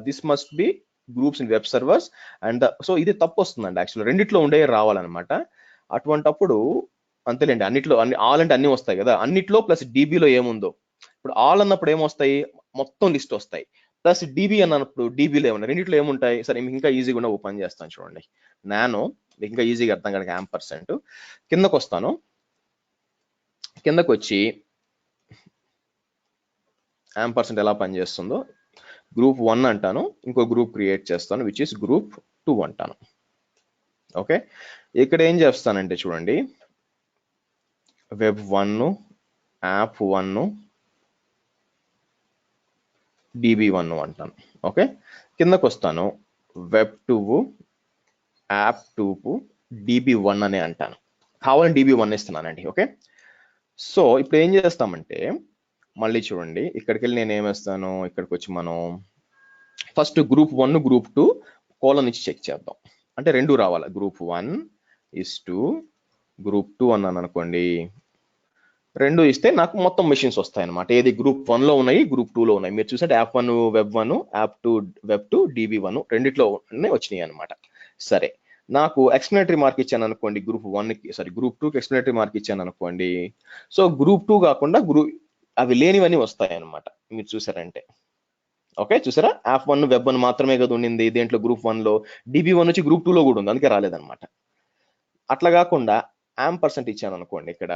this must be groups in web servers and so ఇది తప్పు వస్తుందండి యాక్చువల్ రెండిట్లో ఉండే రావాలన్నమాట. అటువంటప్పుడు అంతేలేండి, అన్నిట్లో అన్ని ఆల్ అంటే అన్ని వస్తాయి కదా, అన్నిట్లో ప్లస్ డీబీలో ఏముందో. ఇప్పుడు ఆల్ అన్నప్పుడు ఏమొస్తాయి, మొత్తం లిస్ట్ వస్తాయి. ప్లస్ డీబీ అన్నప్పుడు డీబీలో ఏమన్నా రెండిట్లో ఏముంటాయి. సరే మీకు ఇంకా ఈజీగా ఉన్న ఓపెన్ చేస్తాను చూడండి. నానో మీకు ఇంకా ఈజీగా అర్థం కనుక యాంపర్సెంట్ కిందకు వస్తాను. కిందకు వచ్చి యాంపర్సెంట్ ఎలా పనిచేస్తుందో గ్రూప్ 1 అంటాను, ఇంకో గ్రూప్ క్రియేట్ చేస్తాను విచ్ ఇస్ గ్రూప్ 2 అంటాను. ఓకే, ఇక్కడ ఏం చేస్తానంటే చూడండి, వెబ్ 1, యాప్ 1, డిబి 1 అంటాను. ఓకే, కిందకు వస్తాను, వెబ్ 2, యాప్ 2, డిబి 1 అనే అంటాను. కావాలని డిబి 1 ఇస్తున్నానండి. ఓకే, సో ఇప్పుడు ఏం చేస్తామంటే మళ్ళీ చూడండి, ఇక్కడికి వెళ్ళి నేను ఏమేస్తాను, ఇక్కడికి వచ్చి మనం ఫస్ట్ గ్రూప్ 1 గ్రూప్ 2 కోలన్ ఇచ్చి చెక్ చేద్దాం. అంటే రెండు రావాలి, గ్రూప్ 1 is to గ్రూప్ 2 అన్నాను అనుకోండి, రెండు ఇస్తే నాకు మొత్తం మెషిన్స్ వస్తాయి అనమాట. ఏది గ్రూప్ 1 లో ఉన్నాయి, గ్రూప్ 2 లో ఉన్నాయి. మీరు చూసంటే app 1 web 1, app 2 web 2, DB 1 రెండిట్లో వచ్చినాయి అనమాట. సరే, నాకు ఎక్స్ప్లెనేటరీ మార్క్ ఇచ్చాను అనుకోండి గ్రూప్ 1కి, సారీ గ్రూప్ 2కి ఎక్స్ప్లెనేటరీ మార్క్ ఇచ్చాను అనుకోండి. సో గ్రూప్ 2 కాకుండా అవి లేనివన్నీ వస్తాయి అనమాట. మీరు చూసారంటే ఓకే, చూసారా, యాప్ 1 వెబ్ 1 మాత్రమే కదా ఉండింది దేంట్లో గ్రూప్ 1 లో, డిబి 1 వచ్చి గ్రూప్ 2 లో కూడా ఉంది, అందుకే రాలేదన్నమాట. అట్లా కాకుండా యాంపర్సెంట్ ఇచ్చాను అనుకోండి, ఇక్కడ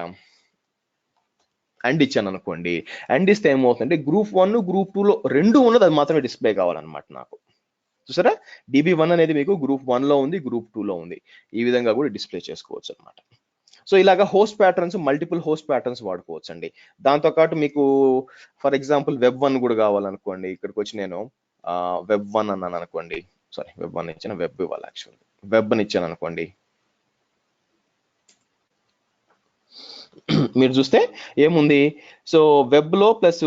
అండ్ ఇచ్చాను అనుకోండి, అండ్ ఇస్తే ఏమవుతుందంటే గ్రూప్ 1 గ్రూప్ 2 లో రెండు ఉన్నది, అది మాత్రమే డిస్ప్లే కావాలన్నమాట నాకు. చూసారా, డిబి 1 అనేది మీకు గ్రూప్ 1 లో ఉంది, గ్రూప్ 2 లో ఉంది. ఈ విధంగా కూడా డిస్ప్లే చేసుకోవచ్చు అనమాట. సో ఇలాగా host patterns, multiple host patterns వాడుకోవచ్చు అండి. దాంతో పాటు మీకు ఫర్ ఎగ్జాంపుల్ వెబ్ 1 కూడా కావాలనుకోండి, ఇక్కడికి వచ్చి నేను వెబ్ 1 అన్నాను అనుకోండి, సారీ వెబ్ 1 ఇచ్చిన, వెబ్ ఇవ్వాలి యాక్చువల్, వెబ్ అని ఇచ్చాను అనుకోండి. మీరు చూస్తే ఏముంది, సో వెబ్ లో ప్లస్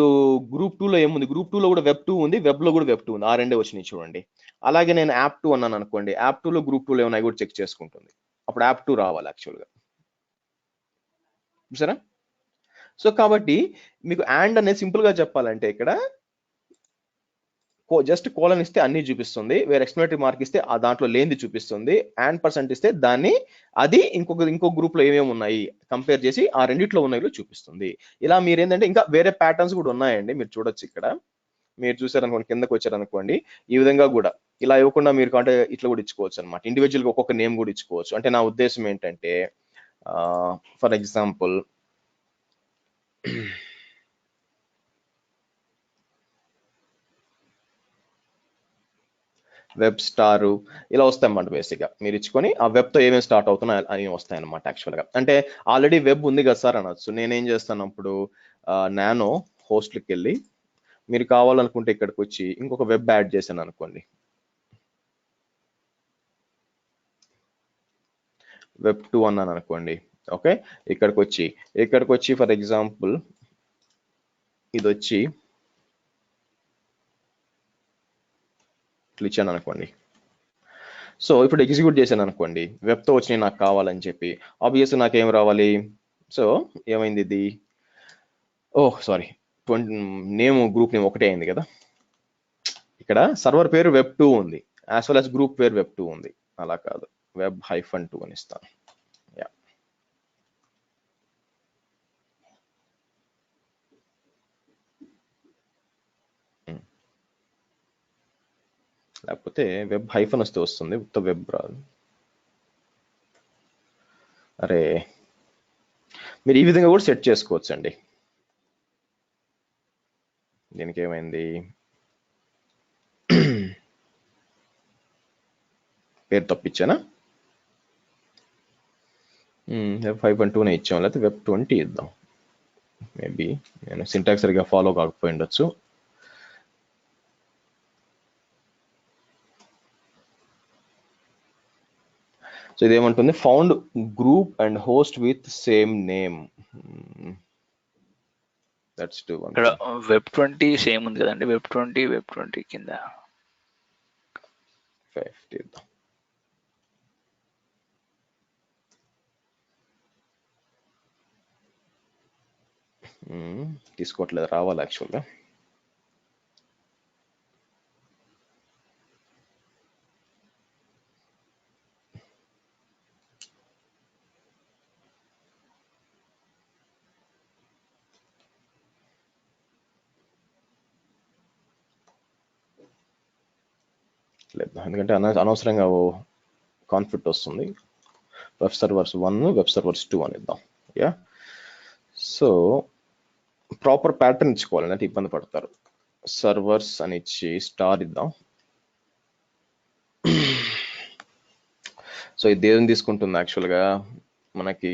గ్రూప్ 2 లో ఏముంది, గ్రూప్ 2 లో కూడా వెబ్ 2 ఉంది, వెబ్ లో కూడా వెబ్ 2 ఉంది, ఆ రెండే వచ్చినాయి చూడండి. అలాగే నేను యాప్ 2 అన్నాను అనుకోండి, యాప్ 2 లో గ్రూప్ 2 లో ఏమన్నా కూడా చెక్ చేసుకుంటుంది, అప్పుడు యాప్ 2 రావాలి యాక్చువల్గా. చూసారా, సో కాబట్టి మీకు అండ్ అనేది సింపుల్ గా చెప్పాలంటే ఇక్కడ జస్ట్ కోలన్ ఇస్తే అన్ని చూపిస్తుంది, వేరే ఎక్స్ప్లెనేటరీ మార్క్ ఇస్తే ఆ దాంట్లో లేనిది చూపిస్తుంది, అండ్ పర్సెంట్ ఇస్తే దాన్ని అది ఇంకో గ్రూప్ లో ఏమేమి ఉన్నాయి కంపేర్ చేసి ఆ రెండిట్లో ఉన్నాయి చూపిస్తుంది. ఇలా మీరు ఏంటంటే ఇంకా వేరే ప్యాటర్న్స్ కూడా ఉన్నాయండి, మీరు చూడొచ్చు. ఇక్కడ మీరు చూసారనుకోండి, కిందకు వచ్చారనుకోండి, ఈ విధంగా కూడా ఇలా ఇవ్వకుండా మీరు అంటే ఇట్లా కూడా ఇచ్చుకోవచ్చు అనమాట. ఇండివిజువల్ గా ఒక్కొక్క నేమ్ కూడా ఇచ్చుకోవచ్చు. అంటే నా ఉద్దేశం ఏంటంటే ఫర్ ఎగ్జాంపుల్ వెబ్ స్టార్ ఇలా వస్తాయన్నమాట. బేసిక్గా మీరు ఇచ్చుకొని ఆ వెబ్తో ఏమేమి స్టార్ట్ అవుతున్నాయి అని వస్తాయన్నమాట. యాక్చువల్గా అంటే ఆల్రెడీ వెబ్ ఉంది కదా సార్ అనొచ్చు. నేనేం చేస్తాను అప్పుడు, నానో హోస్ట్కి వెళ్ళి మీరు కావాలనుకుంటే ఇక్కడికి వచ్చి ఇంకొక వెబ్ యాడ్ చేశాను అనుకోండి, వెబ్ 2 అన్నాను అనుకోండి. ఓకే, ఇక్కడికి వచ్చి ఫర్ ఎగ్జాంపుల్ ఇది వచ్చి ఇట్లా ఇచ్చాను అనుకోండి. సో ఇప్పుడు ఎగ్జిక్యూట్ చేశాను అనుకోండి, వెబ్తో వచ్చినాయి నాకు కావాలని చెప్పి, ఆబ్వియస్గా నాకు ఏం రావాలి. సో ఏమైంది ఇది, ఓహ్ సారీ, నేమ్ గ్రూప్ నేమ్ ఒకటే అయింది కదా. ఇక్కడ సర్వర్ పేరు వెబ్ 2 ఉంది, యాజ్ వెల్ యాజ్ గ్రూప్ పేరు వెబ్ 2 ఉంది. అలా కాదు, వెబ్ -2 అని ఇస్తాను. యా, లేకపోతే వెబ్ హైఫన్ వస్తే వస్తుంది, వెబ్ రాదు. అరే, మీరు ఈ విధంగా కూడా సెట్ చేసుకోవచ్చు అండి. దీనికి ఏమైంది, పేరు తప్పించానా, వెబ్ 5.2నే ఇచ్చాం, లేకపోతే వెబ్ 20 ఇద్దాం. మేబీ నేను సింటాక్స్ సరిగా ఫాలో కాకపోయి ఉండొచ్చు. సో ఇదేమంటుంది, found group and host with same name. That's to one.
ఇక్కడ వెబ్ 20 సేమ్ ఉంది కదండి, వెబ్ 20 కింద
50 ఇద్దాం. తీసుకోవట్లేదు, రావాలి యాక్చువల్గా. లేదు, ఎందుకంటే అనవసరంగా కాన్ఫ్లిక్ట్ వస్తుంది. వెబ్ సర్వర్స్ 1, వెబ్ సర్వర్స్ 2 అని ఇద్దాం. యా, సో ప్రాపర్ ప్యాటర్న్ ఇచ్చుకోవాలి అంటే ఇబ్బంది పడతారు. సర్వర్స్ అని ఇచ్చి స్టార్ ఇద్దాం. సో ఇది ఏం తీసుకుంటుంది యాక్చువల్గా మనకి,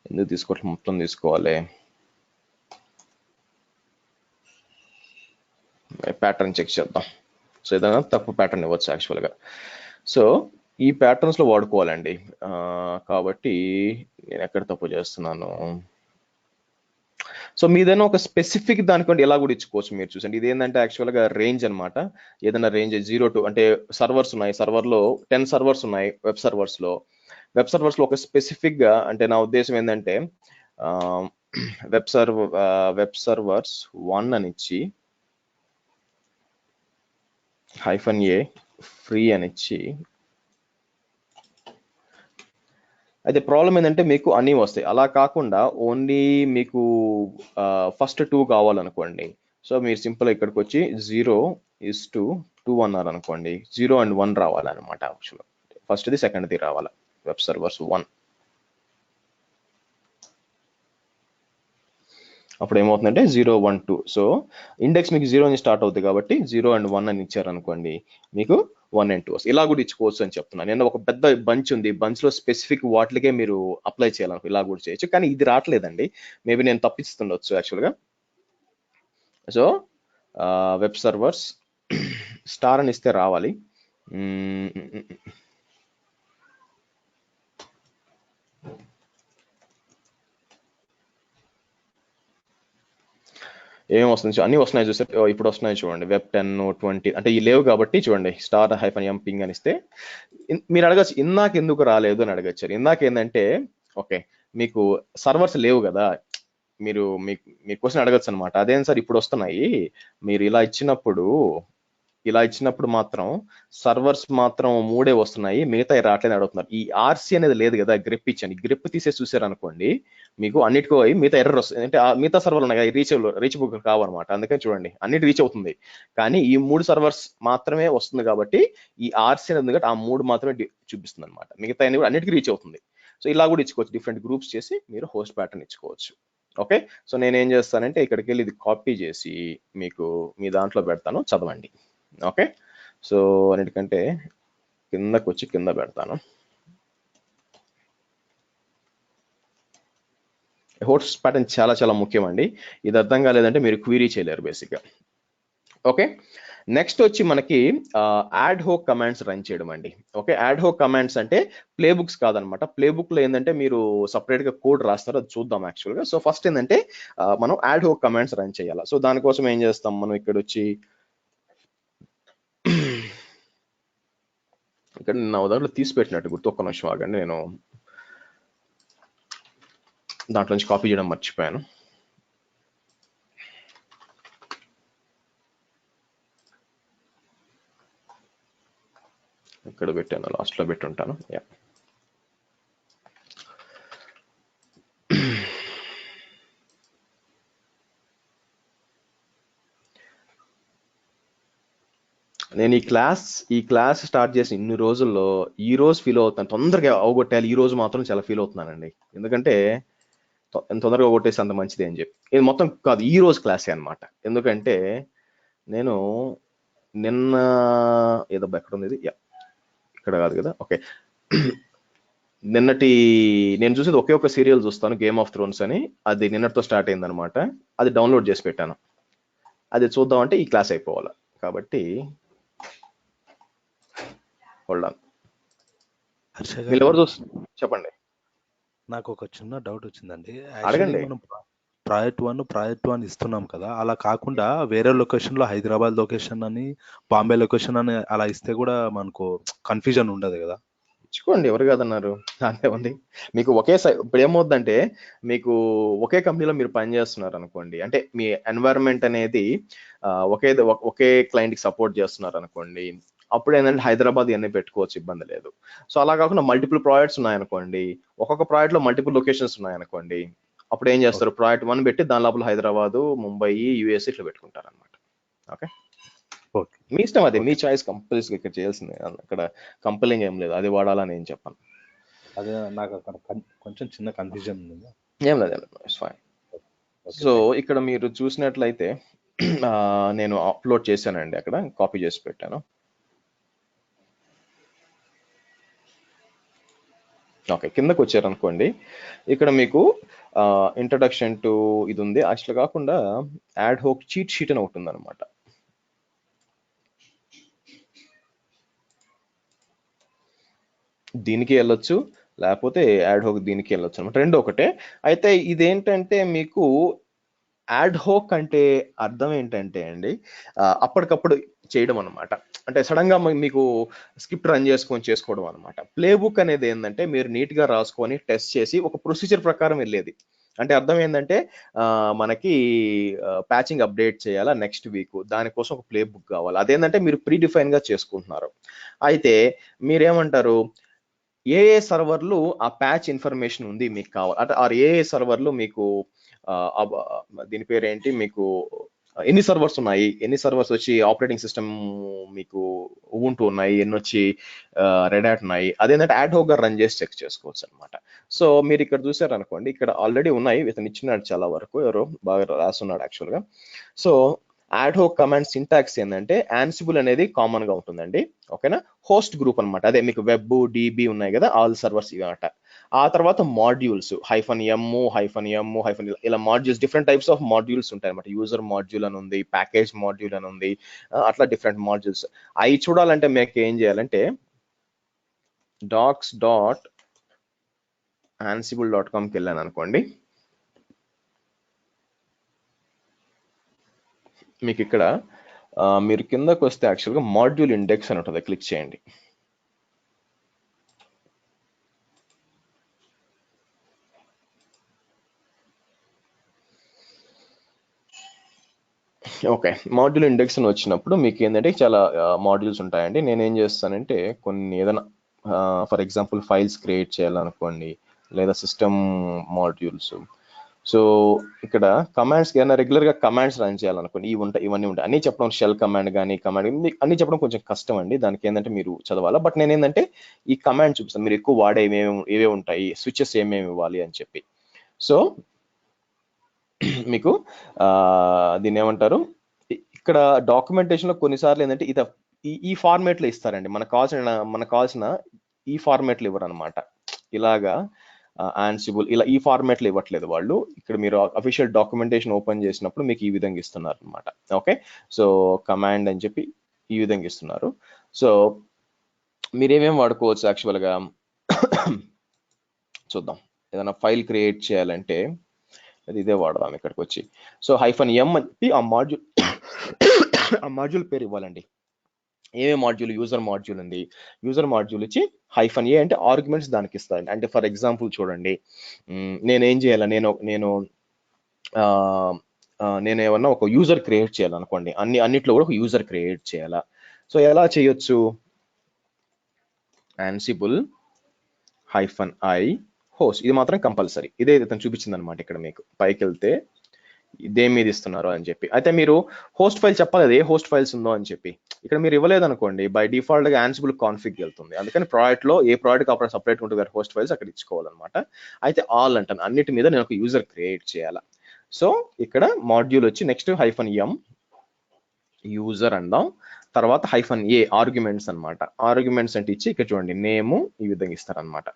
ఎందుకు తీసుకోవట్లేదు, మొత్తం తీసుకోవాలి. ప్యాటర్న్ చెక్ చేద్దాం. సో ఏదైనా తప్పు ప్యాటర్న్ ఇవ్వచ్చు యాక్చువల్గా. సో ఈ ప్యాటర్న్స్లో వాడుకోవాలండి. కాబట్టి నేను ఎక్కడ తప్పు చేస్తున్నాను. సో మీదైనా ఒక స్పెసిఫిక్ దానికంటే ఎలా కూడా ఇచ్చుకోవచ్చు. మీరు చూసండి, ఇది ఏంటంటే యాక్చువల్గా రేంజ్ అనమాట. ఏదైనా రేంజ్ 0 to, అంటే సర్వర్స్ ఉన్నాయి, సర్వర్లో 10 సర్వర్స్ ఉన్నాయి. వెబ్ సర్వర్స్లో ఒక స్పెసిఫిక్ గా, అంటే నా ఉద్దేశం ఏంటంటే వెబ్ సర్వర్స్ 1 అని ఇచ్చి -a ఫ్రీ అని ఇచ్చి, అయితే ప్రాబ్లం ఏంటంటే మీకు అన్నీ వస్తాయి. అలా కాకుండా ఓన్లీ మీకు ఫస్ట్ 2 కావాలనుకోండి. సో మీరు సింపుల్ ఇక్కడికి వచ్చి 0:2 అన్నారు అనుకోండి, 0 and 1 రావాలన్నమాట. యాక్చువల్ ఫస్ట్ది సెకండ్ది రావాలి. వెబ్ సర్వర్స్ 1 అప్పుడు ఏమవుతుందంటే 0, 1, 2. సో ఇండెక్స్ మీకు 0 అని స్టార్ట్ అవుతుంది కాబట్టి 0 and 1 అని ఇచ్చారు అనుకోండి, మీకు 1 and 2 వస్తుంది. ఇలా కూడా ఇచ్చుకోవచ్చు అని చెప్తున్నాను. నేను ఒక పెద్ద బంచ్ ఉంది, బంచ్ లో స్పెసిఫిక్ వాటికే మీరు అప్లై చేయాలనుకో, ఇలా కూడా చేయొచ్చు. కానీ ఇది రావట్లేదండి, మేబీ నేను తప్పిస్తుండొచ్చు యాక్చువల్గా. సో వెబ్ సర్వర్స్ స్టార్ అని ఇస్తే రావాలి. ఏం వస్తుంది, అన్ని వస్తున్నాయి చూస్తే, ఇప్పుడు వస్తున్నాయి చూడండి. వెబ్ 10, 20 అంటే ఈ లేవు కాబట్టి చూడండి, star-m ping అని ఇస్తే మీరు అడగచ్చు, ఇందాక ఎందుకు రాలేదు అని అడగచ్చారు. ఇందాక ఏంటంటే ఓకే మీకు సర్వర్స్ లేవు కదా, మీరు మీ క్వశ్చన్ అడగచ్చు అనమాట. అదేం సార్ ఇప్పుడు వస్తున్నాయి, మీరు ఇలా ఇచ్చినప్పుడు మాత్రం సర్వర్స్ మాత్రం 3 వస్తున్నాయి, మిగతా రావట్లేదు అడుగుతున్నారు. ఈ ఆర్సీ అనేది లేదు కదా, గ్రిప్ ఇచ్చాను. గ్రిప్ తీసేసి చూసారు అనుకోండి, మీకు అన్నిటికో మిగతా ఎర్రర్ వస్తుంది. అంటే మిగతా సర్వర్లు ఉన్నాయి, రీచబుల్ కావన్నమాట. అందుకని చూడండి అన్నిటి రీచ్ అవుతుంది, కానీ ఈ 3 సర్వర్స్ మాత్రమే వస్తుంది. కాబట్టి ఈ ఆర్సీ అనేది కాబట్టి ఆ 3 మాత్రమే చూపిస్తుంది అనమాట. మిగతా అన్ని కూడా అన్నిటికీ రీచ్ అవుతుంది. సో ఇలా కూడా ఇచ్చుకోవచ్చు, డిఫరెంట్ గ్రూప్స్ చేసి మీరు హోస్ట్ ప్యాటర్న్ ఇచ్చుకోవచ్చు. ఓకే, సో నేనేం చేస్తానంటే ఇక్కడికి వెళ్ళి ఇది కాపీ చేసి మీకు మీ దాంట్లో పెడతాను, చదవండి. ఓకే, సో అన్నిటికంటే కిందకు వచ్చి కింద పెడతాను. హోస్ట్ ప్యాటర్న్ చాలా చాలా ముఖ్యం అండి. ఇది అర్థం కాలేదంటే మీరు క్వీరీ చేయలేరు బేసిక్గా. ఓకే, నెక్స్ట్ వచ్చి మనకి యాడ్ హోక్ కమాండ్స్ రన్ చేయడం అండి. ఓకే, యాడ్ హోక్ కమాండ్స్ అంటే ప్లే బుక్స్ కాదనమాట. ప్లే బుక్ లో ఏంటంటే మీరు సపరేట్ గా కోడ్ రాస్తారు, అది చూద్దాం యాక్చువల్గా. సో ఫస్ట్ ఏంటంటే మనం యాడ్ హోక్ కమాండ్స్ రన్ చేయాలి. సో దానికోసం ఏం చేస్తాం, మనం ఇక్కడ వచ్చి ఇక్కడ నా ఉదాహరణలో తీసి పెట్టినట్టు గుర్తు, ఒక్క నిమిషం ఆగండి, నేను దాంట్లో నుంచి కాపీ చేయడం మర్చిపోయాను. ఇక్కడ పెట్టాను, లాస్ట్లో పెట్టుంటాను. యా, నేను ఈ క్లాస్ స్టార్ట్ చేసిన ఇన్ని రోజుల్లో ఈ రోజు ఫీల్ అవుతాను, తొందరగా అవగొట్టాలి ఈ రోజు మాత్రం చాలా ఫీల్ అవుతున్నానండి. ఎందుకంటే ఎంత తొందరగా అవగొట్టేసి అంత మంచిది అని చెప్పి. ఇది మొత్తం కాదు, ఈ రోజు క్లాసే అనమాట. ఎందుకంటే నేను నిన్న ఏదో ఎక్కడ ఉంది ఇది, ఇక్కడ కాదు కదా. ఓకే, నిన్నటి నేను చూసేది ఒకే ఒక సీరియల్ చూస్తాను, గేమ్ ఆఫ్ థ్రోన్స్ అని. అది నిన్నటితో స్టార్ట్ అయింది అనమాట. అది డౌన్లోడ్ చేసి పెట్టాను, అది చూద్దామంటే ఈ క్లాస్ అయిపోవాలి. కాబట్టి హోల్డ్ ఆన్, మీరు ఎవరు చెప్పండి.
నాకు ఒక చిన్న డౌట్ వచ్చిందండి.
అడగండి.
మనం ప్రాజెక్ట్ 1 ఇస్తున్నాం కదా, అలా కాకుండా వేరే లొకేషన్ లో హైదరాబాద్ లొకేషన్ అని, బాంబే లొకేషన్ అని అలా ఇస్తే కూడా మనకు కన్ఫ్యూజన్ ఉండదు కదా?
ఇచ్చుకోండి, ఎవరు కాదన్నారు. అదే ఉంది. మీకు ఇప్పుడు ఏమవుతుందంటే మీకు ఒకే కంపెనీలో మీరు పని చేస్తున్నారు అనుకోండి, అంటే మీ ఎన్వైరన్మెంట్ అనేది ఒకే క్లయింట్ కి సపోర్ట్ చేస్తున్నారు అనుకోండి, అప్పుడు ఏంటంటే హైదరాబాద్ ఇవన్నీ పెట్టుకోవచ్చు, ఇబ్బంది లేదు. సో అలా కాకుండా మల్టిపుల్ ప్రాజెక్ట్స్ ఉన్నాయనుకోండి, ఒక్కొక్క ప్రాజెక్ట్ లో మల్టిపుల్ లొకేషన్స్ ఉన్నాయనుకోండి, అప్పుడు ఏం చేస్తారు, ప్రాజెక్ట్ 1 పెట్టి దాని లోపల హైదరాబాద్, ముంబై, యుఎస్ ఇట్లా పెట్టుకుంటారు అనమాట. ఓకే,
ఓకే
మీ ఇష్టం, అది మీ
ఓకే
చాయిస్, కంపల్సరీ ఇక్కడ చేయాల్సిందే, అక్కడ కంపెలింగ్ ఏం లేదు, అది వాడాలని ఏం చెప్పను.
అదే నాకు అక్కడ కొంచెం చిన్న కన్ఫ్యూజన్ ఉంది.
ఏం లేదు, it's fine.
Okay
so
thank
ఇక్కడ మీరు చూసినట్లయితే నేను అప్లోడ్ చేశానండి, అక్కడ కాపీ చేసి పెట్టాను. ఓకే, కిందకు వచ్చారనుకోండి, ఇక్కడ మీకు ఇంట్రడక్షన్ టు ఇది ఉంది. అసలు కాకుండా యాడ్ హోక్ చీట్ షీట్ అని ఒకటి ఉందన్నమాట. దీనికి వెళ్ళొచ్చు, లేకపోతే యాడ్ హోక్ దీనికి వెళ్ళొచ్చు అనమాట, రెండు ఒకటే. అయితే ఇదేంటంటే మీకు యాడ్ హోక్ అంటే అర్థం ఏంటంటే అండి, అప్పటికప్పుడు చేయడం అనమాట. అంటే సడన్ గా మీకు స్క్రిప్ట్ రన్ చేసుకోవడం అనమాట. ప్లే బుక్ అనేది ఏంటంటే మీరు నీట్ గా రాసుకొని టెస్ట్ చేసి ఒక ప్రొసీజర్ ప్రకారం వెళ్ళేది. అంటే అర్థం ఏంటంటే మనకి ప్యాచింగ్ అప్డేట్ చేయాలా నెక్స్ట్ వీక్, దానికోసం ఒక ప్లే బుక్ కావాలి. అదేంటంటే మీరు ప్రీ డిఫైన్ గా చేసుకుంటున్నారు. అయితే మీరేమంటారు, ఏ సర్వర్లు ఆ ప్యాచ్ ఇన్ఫర్మేషన్ ఉంది మీకు కావాలి అంటే, ఏ సర్వర్లు మీకు దీని పేరు ఏంటి, మీకు ఎన్ని సర్వర్స్ ఉన్నాయి, ఎన్ని సర్వర్స్ వచ్చి ఆపరేటింగ్ సిస్టమ్ మీకు ఉబుంటూ ఉన్నాయి, ఎన్ని వచ్చి రెడ్ హ్యాట్ ఉన్నాయి, అదేంటంటే యాడ్ హోక్ గా రన్ చేసి చెక్ చేసుకోవచ్చు అనమాట. సో మీరు ఇక్కడ చూసారు అనుకోండి, ఇక్కడ ఆల్రెడీ ఉన్నాయి, ఇతను ఇచ్చినాడు చాలా వరకు, ఎవరో బాగా రాస్తున్నాడు యాక్చువల్ గా. సో యాడ్ హోక్ కమాండ్ సింటాక్స్ ఏంటంటే యాన్సిబుల్ అనేది కామన్ గా ఉంటుందండి, ఓకేనా. హోస్ట్ గ్రూప్ అనమాట, అదే మీకు వెబ్, డిబి ఉన్నాయి కదా, ఆల్ సర్వర్స్ ఇవన్నమాట. ఆ తర్వాత మాడ్యూల్స్, -m ఇలా modules, different types of modules ఉంటాయి అనమాట. యూజర్ మాడ్యూల్ అని ఉంది, ప్యాకేజ్ మాడ్యూల్ అని ఉంది, అట్లా డిఫరెంట్ మాడ్యూల్స్. అవి చూడాలంటే మీకు ఏం చేయాలంటే docs.ansible.comకి వెళ్ళాను అనుకోండి, మీకు ఇక్కడ మీరు కిందకు వస్తే యాక్చువల్గా మాడ్యూల్ ఇండెక్స్ అని ఉంటుంది, క్లిక్ చేయండి. ఓకే, మాడ్యూల్ ఇండెక్స్ అని వచ్చినప్పుడు మీకు ఏంటంటే చాలా మాడ్యూల్స్ ఉంటాయండి. నేనేం చేస్తానంటే కొన్ని ఏదైనా ఫర్ ఎగ్జాంపుల్ ఫైల్స్ క్రియేట్ చేయాలనుకోండి, లేదా సిస్టమ్ మాడ్యూల్స్. సో ఇక్కడ కమాండ్స్ ఏమైనా రెగ్యులర్ గా కమాండ్స్ రన్ చేయాలనుకోండి, ఇవన్నీ ఉంటాయి. అన్ని చెప్పడం, షెల్ కమాండ్ కానీ అన్ని చెప్పడం కొంచెం కష్టం అండి, దానికి ఏంటంటే మీరు చదవాలా. బట్ నేను ఏంటంటే ఈ కమాండ్ చూపిస్తాను, మీరు ఎక్కువ వాడే ఏవే ఉంటాయి, స్విచెస్ ఏమేమి ఇవ్వాలి అని చెప్పి. సో మీకు దీన్ని ఏమంటారు, ఇక్కడ డాక్యుమెంటేషన్ లో కొన్నిసార్లు ఏంటంటే ఈ ఫార్మేట్ లో ఇస్తారండి, మనకు కావాల్సిన ఈ ఫార్మేట్లు ఇవ్వరు అనమాట. ఇలాగా ఆన్సిబుల్ ఇలా ఈ ఫార్మేట్లో ఇవ్వట్లేదు వాళ్ళు. ఇక్కడ మీరు అఫీషియల్ డాక్యుమెంటేషన్ ఓపెన్ చేసినప్పుడు మీకు ఈ విధంగా ఇస్తున్నారు అనమాట. ఓకే, సో కమాండ్ అని చెప్పి ఈ విధంగా ఇస్తున్నారు. సో మీరేమేమి వాడుకోవచ్చు యాక్చువల్గా చూద్దాం. ఏదైనా ఫైల్ క్రియేట్ చేయాలంటే ఇదే వాడదాం ఇక్కడికి వచ్చి. సో -m అని ఆ మాడ్యూల్ పేరు ఇవ్వాలండి. ఏమే మాడ్యూల్, యూజర్ మాడ్యూల్ ఉంది, యూజర్ మాడ్యూల్ ఇచ్చి -a అంటే ఆర్గ్యుమెంట్స్ దానికి ఇస్తారండి. అంటే ఫర్ ఎగ్జాంపుల్ చూడండి, నేనేం చేయాలా, నేను ఏమన్నా ఒక యూజర్ క్రియేట్ చేయాలనుకోండి, అన్నిట్లో కూడా ఒక యూజర్ క్రియేట్ చేయాలా. సో ఎలా చేయొచ్చు, Ansible -i హోస్ట్, ఇది మాత్రం కంపల్సరీ. ఇదే తను చూపించింది అనమాట. ఇక్కడ మీకు పైకి వెళ్తే దేని మీద ఇస్తున్నారు అని చెప్పి. అయితే మీరు హోస్ట్ ఫైల్ చెప్పాలి, ఏ హోస్ట్ ఫైల్స్ ఉందో అని చెప్పి. ఇక్కడ మీరు ఇవ్వలేదు అనుకోండి, బై డిఫాల్ట్ గా Ansible కాన్ఫిగ్ వెళ్తుంది. అందుకని ప్రాజెక్ట్ లో ఏ ప్రాజెక్ట్ అప్పుడు సపరేట్ ఉంటుంది హోస్ట్ ఫైల్స్, అక్కడ ఇచ్చుకోవాలన్నమాట. అయితే ఆల్ అంటాను, అన్నిటి మీద నేను ఒక యూజర్ క్రియేట్ చేయాలా. సో ఇక్కడ మాడ్యూల్ వచ్చి నెక్స్ట్ -m యూజర్ అందాం, తర్వాత -a ఆర్గ్యుమెంట్స్ అనమాట. ఆర్గ్యుమెంట్స్ అంటే ఇచ్చి ఇక్కడ చూడండి నేమ్ ఈ విధంగా ఇస్తారనమాట.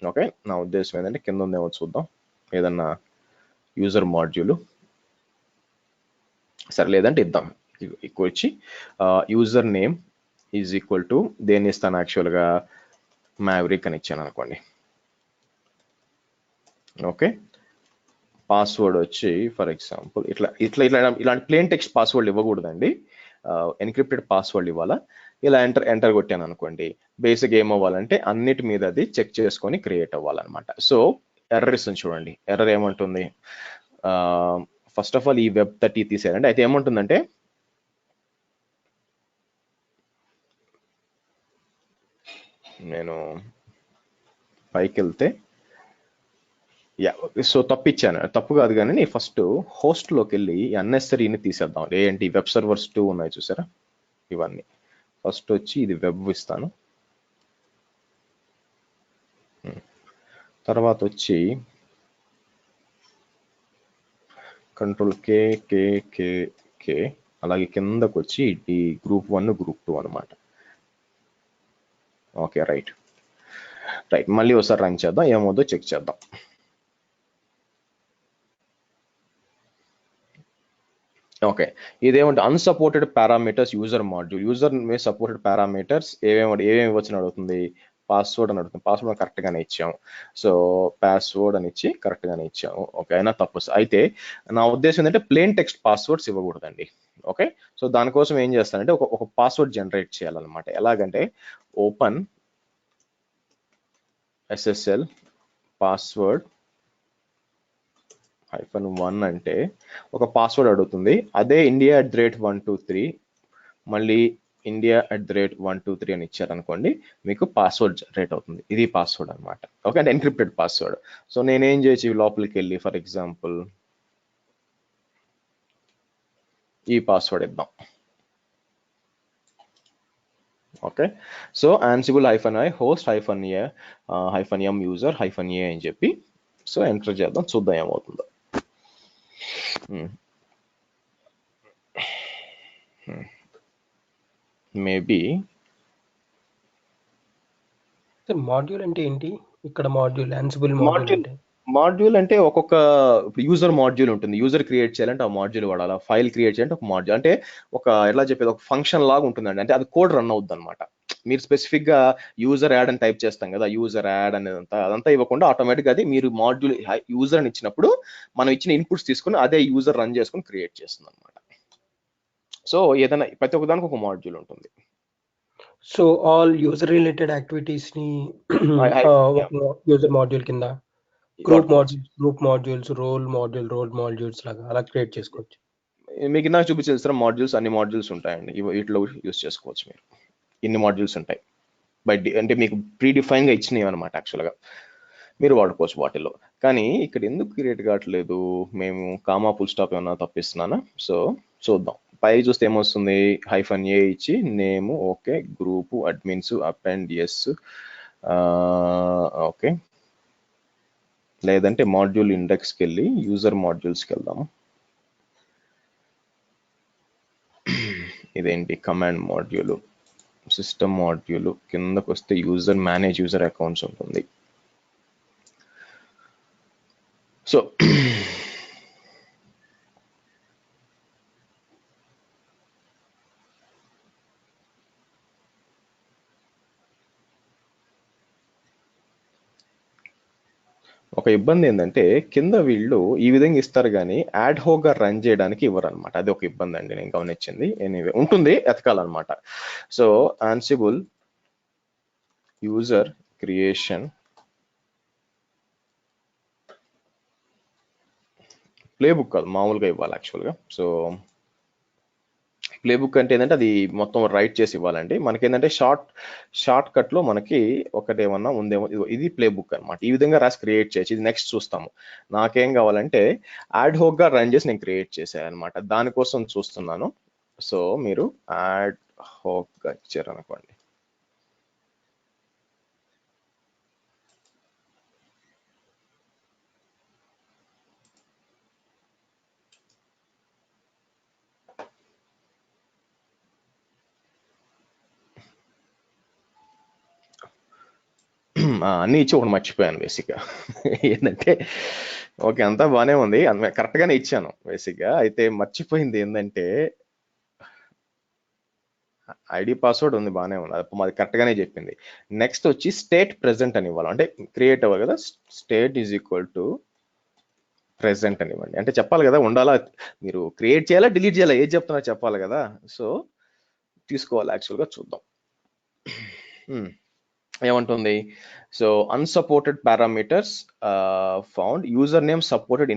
ఓకే, నా ఉద్దేశం ఏంటంటే కింద ఉందేమో చూద్దాం, ఏదన్నా యూజర్ మాడ్యూల్, సరే లేదంటే ఇద్దాం. ఎక్కువ ఇచ్చి user name is equal to దేన్ని ఇస్తాను యాక్చువల్గా మ్యావరిక్ అని ఇచ్చాను అనుకోండి. ఓకే, పాస్వర్డ్ వచ్చి ఫర్ ఎగ్జాంపుల్ ఇట్లాంటి ప్లేన్ టెక్స్ట్ పాస్వర్డ్ ఇవ్వకూడదండి, ఎన్క్రిప్టెడ్ పాస్వర్డ్ ఇవ్వాలా. ఇలా ఎంటర్ కొట్టాను అనుకోండి, బేసిక్ ఏమవ్వాలంటే అన్నిటి మీద అది చెక్ చేసుకొని క్రియేట్ అవ్వాలన్నమాట. సో ఎర్రర్ ఇస్తుంది చూడండి. ఎర్రర్ ఏమంటుంది, ఫస్ట్ ఆఫ్ ఆల్ ఈ web30 తీసేయాలండి. అయితే ఏమంటుందంటే నేను పైకి వెళ్తే సో తప్పు ఇచ్చాను, తప్పు కాదు కానీ ఫస్ట్ హోస్ట్లోకి వెళ్ళి అన్నెసరీని తీసేద్దాం. ఏంటి వెబ్ సర్వర్స్ 2 ఉన్నాయి చూసారా, ఇవన్నీ ఫస్ట్ వచ్చి ఇది వెబ్ ఇస్తాను. తర్వాత వచ్చి కంట్రోల్ కే కే కే కే, అలాగే కిందకు వచ్చి ఈ గ్రూప్ 1 గ్రూప్ 2 అనమాట. ఓకే రైట్, మళ్ళీ ఒకసారి రన్ చేద్దాం, ఏమవుతుందో చెక్ చేద్దాం. ఓకే, ఇదేమంటే unsupported parameters user module. User may supported parameters ఏమేమి ఇవ్వచ్చని అడుగుతుంది, పాస్వర్డ్ అని అడుగుతుంది. పాస్వర్డ్ కరెక్ట్ గానే ఇచ్చాము, సో పాస్వర్డ్ అని ఇచ్చి కరెక్ట్ గానే ఇచ్చాము. ఓకే, అయినా తప్పు. అయితే నా ఉద్దేశం ఏంటంటే ప్లేన్ టెక్స్ట్ పాస్వర్డ్స్ ఇవ్వకూడదండి. ఓకే, సో దానికోసం ఏం చేస్తానంటే ఒక పాస్వర్డ్ జనరేట్ చేయాలన్నమాట. ఎలాగంటే ఓపెన్ SSL పాస్వర్డ్ -1 అంటే ఒక పాస్వర్డ్ అడుగుతుంది. అదే India@123 మళ్ళీ India@123 అని ఇచ్చారనుకోండి, మీకు పాస్వర్డ్ జనరేట్ అవుతుంది. ఇది పాస్వర్డ్ అనమాట. ఓకే, అంటే ఎన్క్రిప్టెడ్ పాస్వర్డ్. సో నేనేం చేయొచ్చు, లోపలికి వెళ్ళి ఫర్ ఎగ్జాంపుల్ ఈ పాస్వర్డ్ ఇద్దాం. Okay, so Ansible -i host -m user -a అని చెప్పి సో ఎంటర్ చేద్దాం, చూద్దాం ఏమవుతుందో. మేబీ
మాడ్యూల్ అంటే ఏంటి ఇక్కడ? మాడ్యూల్ Ansible
మాడ్యూల్ అంటే ఒక్కొక్క యూజర్ మాడ్యూల్ ఉంటుంది. యూజర్ క్రియేట్ చేయాలంటే ఆ మాడ్యూల్ వాడాలి, ఫైల్ క్రియేట్ చేయాలంటే ఒక మాడ్యూల్, అంటే ఒక ఎలా చెప్పేది ఒక ఫంక్షన్ లాగా ఉంటుందండి. అంటే అది కోడ్ రన్ అవుద్ది అనమాట. మీరు స్పెసిఫిక్ గా యూజర్ యాడ్ అని టైప్ చేస్తాం కదా, యూజర్ యాడ్ అనేది అదంతా ఇవ్వకుండా ఆటోమేటిక్ అది మీరు మాడ్యూల్ యూజర్ అని ఇచ్చినప్పుడు మనం ఇచ్చిన ఇన్పుట్స్ తీసుకుని అదే యూజర్ రన్ చేసుకుని క్రియేట్ చేస్తుంది అనమాట. సో ఏదైనా ప్రతి ఒక్క దానికి ఒక మాడ్యూల్ ఉంటుంది.
So all user related activities ని యూజర్ మాడ్యూల్ కింద గ్రూప్ మాడ్యూల్స్, రోల్ మాడ్యూల్స్ లాగా అలా క్రియేట్ చేసుకోవచ్చు.
మీకు నాకు చూపించాల్సిన మాడ్యూల్స్ అన్ని మాడ్యూల్స్ ఉంటాయండి, వీటిలో యూజ్ చేసుకోవచ్చు. మీరు ఇన్ని మాడ్యూల్స్ ఉంటాయి అంటే మీకు ప్రీ డిఫైన్ గా ఇచ్చినవి అనమాట. యాక్చువల్గా మీరు వాడుకోవచ్చు వాటిల్లో. కానీ ఇక్కడ ఎందుకు క్రియేట్ కావట్లేదు, మేము కామా ఫుల్ స్టాప్ ఏమన్నా తప్పిస్తున్నానా? సో చూద్దాం. పై చూస్తే ఏమొస్తుంది, -a ఇచ్చి name, okay, group, admins, append yes, okay, లేదంటే మాడ్యూల్ ఇండెక్స్కి వెళ్ళి యూజర్ మాడ్యూల్స్కి వెళ్దాము. ఇదేంటి కమాండ్ మాడ్యూల్, సిస్టమ్ మాడ్యూల్, కిందకు వస్తే యూజర్ మేనేజ్ యూజర్ అకౌంట్స్ ఉంటుంది. సో ఒక ఇబ్బంది ఏంటంటే కింద వీళ్ళు ఈ విధంగా ఇస్తారు కానీ యాడ్ హోక్ గా రన్ చేయడానికి ఇవ్వరు అనమాట. అది ఒక ఇబ్బంది అండి, నేను గమనించింది. ఎనీవే ఉంటుంది, ఎతకాలన్నమాట. So Ansible user creation playbook కాదు, మామూలుగా ఇవ్వాలి యాక్చువల్గా. సో ప్లే బుక్ అంటే ఏంటంటే అది మొత్తం రైట్ చేసి ఇవ్వాలండి. మనకేంటంటే షార్ట్ కట్ లో మనకి ఒకటేమన్నా ఉందేమో, ఇది ప్లే బుక్ అనమాట. ఈ విధంగా రాసి క్రియేట్ చేయొచ్చు. ఇది నెక్స్ట్ చూస్తాము. నాకేం కావాలంటే యాడ్ హోక్ గా రన్ చేసి నేను క్రియేట్ చేశాను అనమాట, దానికోసం చూస్తున్నాను. సో మీరు యాడ్ హోక్ గా ఇచ్చారనుకోండి, అన్ని ఇచ్చి ఒకటి మర్చిపోయాను బేసిక్గా. ఏంటంటే ఓకే అంతా బాగానే ఉంది, కరెక్ట్ గానే ఇచ్చాను బేసిక్గా. అయితే మర్చిపోయింది ఏంటంటే ఐడి పాస్వర్డ్ ఉంది, బాగానే ఉంది, అది కరెక్ట్ గానే చెప్పింది. నెక్స్ట్ వచ్చి స్టేట్ ప్రెసెంట్ అని ఇవ్వాలి. అంటే క్రియేట్ అవ్వాలి కదా, state is equal to present అని ఇవ్వండి. అంటే చెప్పాలి కదా, ఉండాలా, మీరు క్రియేట్ చేయాలా డిలీట్ చేయాలా, ఏది చెప్తున్నా చెప్పాలి కదా. సో తీసుకోవాలి యాక్చువల్గా, చూద్దాం. ఏమంటుంది? So unsupported parameters found, username supported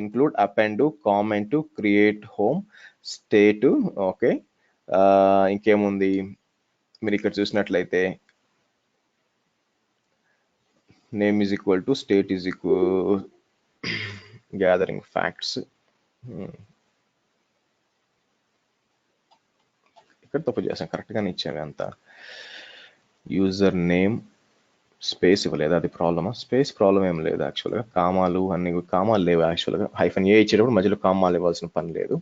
include append, comment, create, home, state. Okay, ఇంకేముంది మీరు ఇక్కడ చూసినట్లయితే name is equal to state is equal gathering facts. ఇక్కడ తప్పు చేసాం, కరెక్ట్గానే ఇచ్చాము అంతా. యూజర్ నేమ్ స్పేస్ ఇవ్వలేదు, అది ప్రాబ్లమా? స్పేస్ ప్రాబ్లం ఏం లేదు యాక్చువల్గా. కామాలు అన్ని కామాలు లేవు యాక్చువల్గా. -a ఇచ్చేటప్పుడు మధ్యలో కామాలు ఇవ్వాల్సిన పని లేదు.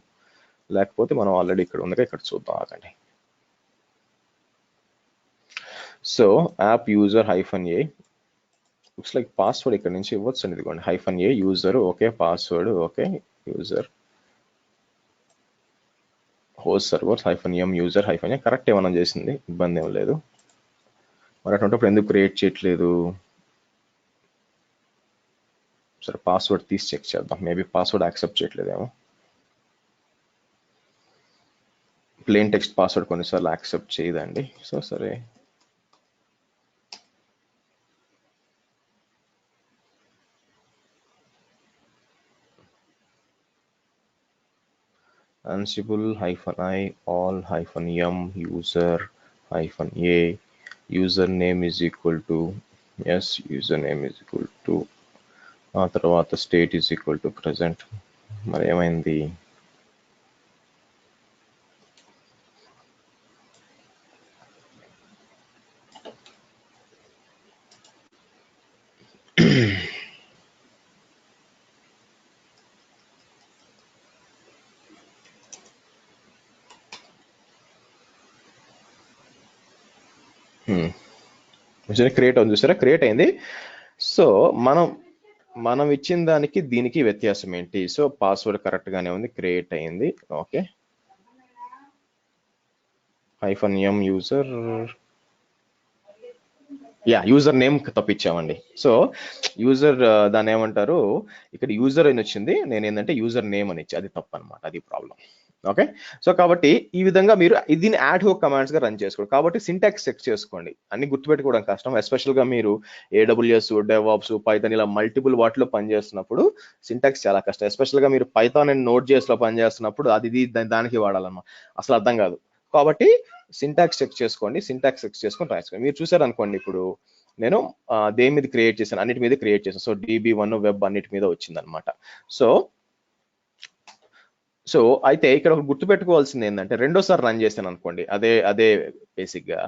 లేకపోతే మనం ఆల్రెడీ ఇక్కడ ఉందిగా, ఇక్కడ చూద్దాం ఆగండి. So app user -a looks like password ఇక్కడ నుంచి ఇవ్వచ్చు అండి. ఇదిగోండి -a user, okay, password okay, user host server -m user -a correct ఏమన్నా చేసింది, ఇబ్బంది ఏం లేదు. మరి అటువంటిప్పుడు ఎందుకు క్రియేట్ చేయట్లేదు? సరే పాస్వర్డ్ తీసి చెక్ చేద్దాం. మేబీ పాస్వర్డ్ యాక్సెప్ట్ చేయట్లేదేమో. ప్లెయిన్ టెక్స్ట్ పాస్వర్డ్ కొన్నిసార్లు యాక్సెప్ట్ చేయదండి. సో సరే, ansible -i all -m user -a username is equal to, yes, username is equal to, ఆ తర్వాత state is equal to present. మరి ఏమైంది? క్రియేట్ అవుతుంది చూసారా, క్రియేట్ అయింది. సో మనం ఇచ్చిన దానికి దీనికి వ్యత్యాసం ఏంటి? సో పాస్వర్డ్ కరెక్ట్ గానే ఉంది, క్రియేట్ అయింది. Okay, -m user, user name తప్పించామండి. సో యూజర్ దాన్ని ఏమంటారు, ఇక్కడ యూజర్ అని వచ్చింది, నేను ఏంటంటే యూజర్ నేమ్ అని ఇచ్చి, అది తప్పు అనమాట, అది ప్రాబ్లం. ఓకే, సో కాబట్టి ఈ విధంగా మీరు దీన్ని యాడ్ హోక్ కమాండ్స్ గా రన్ చేసుకోండి. కాబట్టి సింటాక్స్ చెక్ చేసుకోండి. అన్ని గుర్తుపెట్టుకోవడం కష్టం, ఎస్పెషల్ గా మీరు AWS, DevOps, పైథాన్ ఇలా మల్టిపుల్ వాటిలో పనిచేస్తున్నప్పుడు సింటాక్స్ చాలా కష్టం. ఎస్పెషల్ గా మీరు పైథాన్ అండ్ Node.js లో పనిచేస్తున్నప్పుడు అది దానికి వాడాలన్నమాట, అసలు అర్థం కాదు. కాబట్టి సింటాక్స్ చెక్ చేసుకోండి, సింటాక్స్ చెక్ చేసుకొని రాసుకోండి. మీరు చూసారు అనుకోండి, ఇప్పుడు నేను దేని మీద క్రియేట్ చేశాను, అన్నిటి మీద క్రియేట్ చేశాను. సో DB1 వెబ్ అన్నిటి మీద వచ్చింది అనమాట. సో అయితే ఇక్కడ ఒక గుర్తుపెట్టుకోవాల్సింది ఏంటంటే, రెండోసారి రన్ చేశాను అనుకోండి, అదే బేసిక్ గా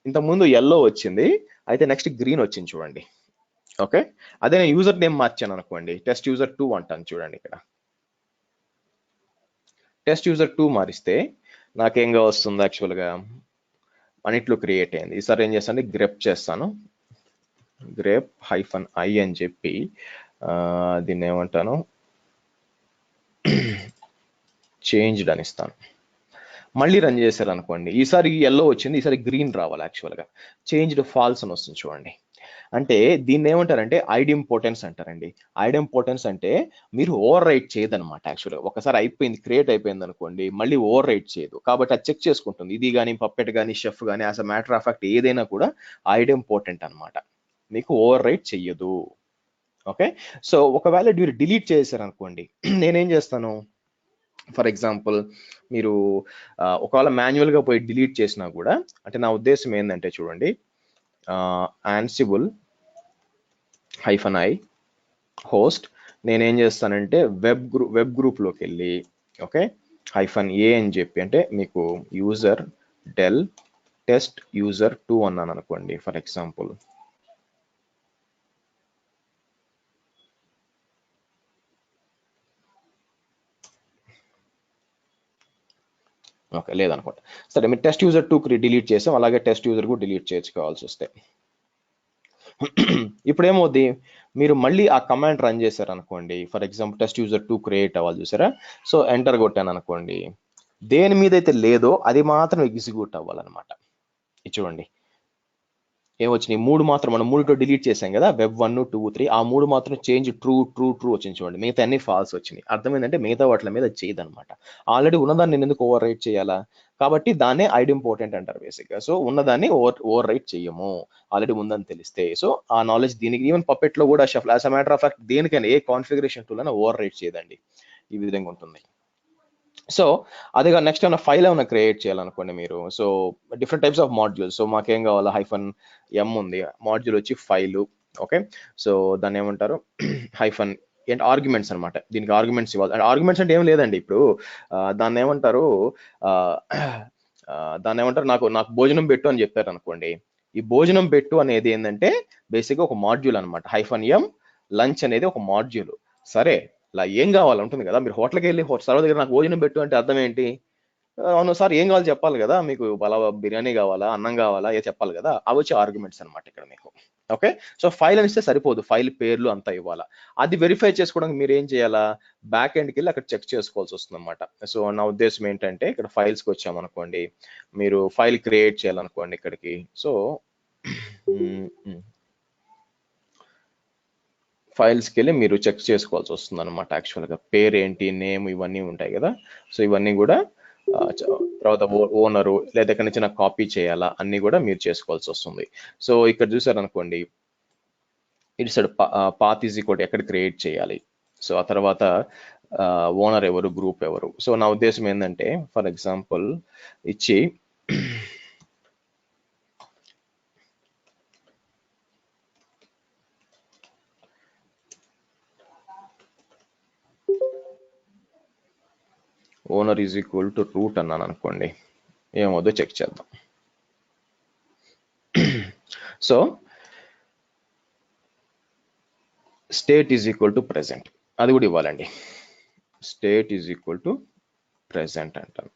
ఇంతకుముందు ఎల్లో వచ్చింది, అయితే నెక్స్ట్ గ్రీన్ వచ్చింది చూడండి. ఓకే, అదే నేను యూజర్ నేమ్ మార్చాను అనుకోండి, టెస్ట్ యూజర్ 2 అంటాను చూడండి. ఇక్కడ టెస్ట్ యూజర్ 2 మారిస్తే నాకేంగా వస్తుంది, యాక్చువల్గా అన్నిట్లో క్రియేట్ అయింది. ఈసారి ఏం చేస్తాను, గ్రెప్ చేస్తాను, గ్రెప్ -i అని చెప్పి దీన్ని ఏమంటాను, చేంజ్డ్ అని ఇస్తాను. మళ్ళీ రన్ చేశారు అనుకోండి, ఈసారి ఎల్లో వచ్చింది, ఈసారి గ్రీన్ రావాలి. యాక్చువల్గా చేంజ్డ్ ఫాల్స్ అని వస్తుంది చూడండి. అంటే దీన్ని ఏమంటారంటే ఐడెంపోటెన్స్ అంటారండి. ఐడెంపోటెన్స్ అంటే మీరు ఓవర్ రైట్ చేయదనమాట. యాక్చువల్గా ఒకసారి అయిపోయింది, క్రియేట్ అయిపోయింది అనుకోండి, మళ్ళీ ఓవర్ రైట్ చేయదు. కాబట్టి అది చెక్ చేసుకుంటుంది. ఇది కానీ పప్పెట్ కానీ షెఫ్ కానీ as a matter of fact ఏదైనా కూడా ఐడెంపోటెంట్ అనమాట, మీకు ఓవర్ రైట్ చెయ్యదు. ఓకే, సో ఒకవేళ మీరు డిలీట్ చేశారు అనుకోండి, నేనేం చేస్తాను, ఫర్ ఎగ్జాంపుల్ మీరు ఒకవేళ మాన్యువల్గా పోయి డిలీట్ చేసినా కూడా, అంటే నా ఉద్దేశం ఏంటంటే చూడండి, ansible -i హోస్ట్, నేనేం చేస్తానంటే వెబ్ గ్రూప్లోకి వెళ్ళి, ఓకే, -a అని చెప్పి, అంటే మీకు యూజర్ డెల్ టెస్ట్ యూజర్ 2 అన్నాను అనుకోండి ఫర్ ఎగ్జాంపుల్. ఓకే, లేదనుకోండి, సరే మీరు టెస్ట్ యూజర్ 2 డిలీట్ చేసాం, అలాగే టెస్ట్ యూజర్ కూడా డిలీట్ చేసుకోవాల్సి వస్తే ఇప్పుడు ఏమవుద్ది, మీరు మళ్ళీ ఆ కమాండ్ రన్ చేశారు అనుకోండి, for example test user 2 create అవ్వాలి చూసారా. సో ఎంటర్ కొట్టాను అనుకోండి, దేని మీద అయితే లేదో అది మాత్రం ఎగ్జిక్యూట్ అవ్వాలన్నమాట. ఇది చూడండి, ఏమొచ్చినాయి 3 మాత్రం మనం 3తో డిలీట్ చేసాం కదా, వెబ్ 1 2 3 ఆ 3 మాత్రం చేంజ్ ట్రూ ట్రూ ట్రూ వచ్చింది చూడండి, మిగతా అన్ని ఫాల్స్ వచ్చినాయి. అర్థమైందంటే మిగతా వాటి మీద చేయదనమాట. ఆల్రెడీ ఉన్నదాన్ని నేను ఎందుకు ఓవర్ రైట్ చేయాలా, కాబట్టి దాన్నే ఐడింపోర్టెంట్ అంటారు బేసిక్గా. సో ఉన్నదాన్ని ఓవర్ రైట్ చెయ్యము ఆల్రెడీ ఉందని తెలిస్తే. సో ఆ నాలెడ్జ్ దీనికి ఈవెన్ పప్పెట్ లో కూడా shuffle as a matter of fact దేనికైనా ఏ కాన్ఫిగరేషన్ టూల్ అయినా ఓవర్ రైట్ చేయదండి. ఈ విధంగా ఉంటుంది. సో అదిగా నెక్స్ట్ ఏమైనా ఫైల్ ఏమైనా క్రియేట్ చేయాలనుకోండి మీరు, so different types of modules. So మాకేం కావాలా, -m ఉంది, మాడ్యూల్ వచ్చి ఫైలు. ఓకే, సో దాన్ని ఏమంటారు హైఫన్ ఏంటి ఆర్గ్యుమెంట్స్ అనమాట. దీనికి ఆర్గ్యుమెంట్స్ ఇవ్వాలి. ఆర్గ్యుమెంట్స్ అంటే ఏం లేదండి, ఇప్పుడు దాన్ని ఏమంటారు నాకు భోజనం పెట్టు అని చెప్పారు అనుకోండి. ఈ భోజనం పెట్టు అనేది ఏంటంటే బేసిక్గా ఒక మాడ్యూల్ అనమాట. -m లంచ్ అనేది ఒక మాడ్యూల్. సరే, ఇలా ఏం కావాలి ఉంటుంది కదా, మీరు హోటల్కి వెళ్ళి సర్వర్ దగ్గర నాకు భోజనం పెట్టు అంటే అర్థం ఏంటి, అవును సార్ ఏం కావాలి చెప్పాలి కదా, మీకు బిర్యానీ కావాలా, అన్నం కావాలా, ఏ చెప్పాలి కదా. అవి వచ్చి ఆర్గ్యుమెంట్స్ అనమాట ఇక్కడ మీకు. ఓకే, సో ఫైల్ అనిస్తే సరిపోదు, ఫైల్ పేర్లు అంతా ఇవ్వాలా. అది వెరిఫై చేసుకోవడానికి మీరు ఏం చేయాలా, బ్యాక్ ఎండ్కి వెళ్ళి అక్కడ చెక్ చేసుకోవాల్సి వస్తుంది అనమాట. సో నా ఉద్దేశం ఏంటంటే ఇక్కడ ఫైల్స్కి వచ్చామనుకోండి, మీరు ఫైల్ క్రియేట్ చేయాలనుకోండి ఇక్కడికి. సో ఫైల్స్కి వెళ్ళి మీరు చెక్ చేసుకోవాల్సి వస్తుంది అనమాట. యాక్చువల్గా పేరు ఏంటి, నేమ్ ఇవన్నీ ఉంటాయి కదా. సో ఇవన్నీ కూడా తర్వాత ఓనరు లేదా ఎక్కడి నుంచి నాకు కాపీ చేయాలా అన్ని కూడా మీరు చేసుకోవాల్సి వస్తుంది. సో ఇక్కడ చూసారు అనుకోండి, ఇటు సైడ్ పాత్ ఈజ్ ఈక్వల్ ఎక్కడ క్రియేట్ చేయాలి. సో ఆ తర్వాత ఓనర్ ఎవరు, గ్రూప్ ఎవరు. సో నా ఉద్దేశం ఏంటంటే ఫర్ ఎగ్జాంపుల్ ఇచ్చి owner is equal to root అన్నాను అనుకోండి, ఏమవుతుందో చెక్ చేద్దాం. So state is equal to present, అది కూడా ఇవ్వాలండి. State is equal to present అంటాను.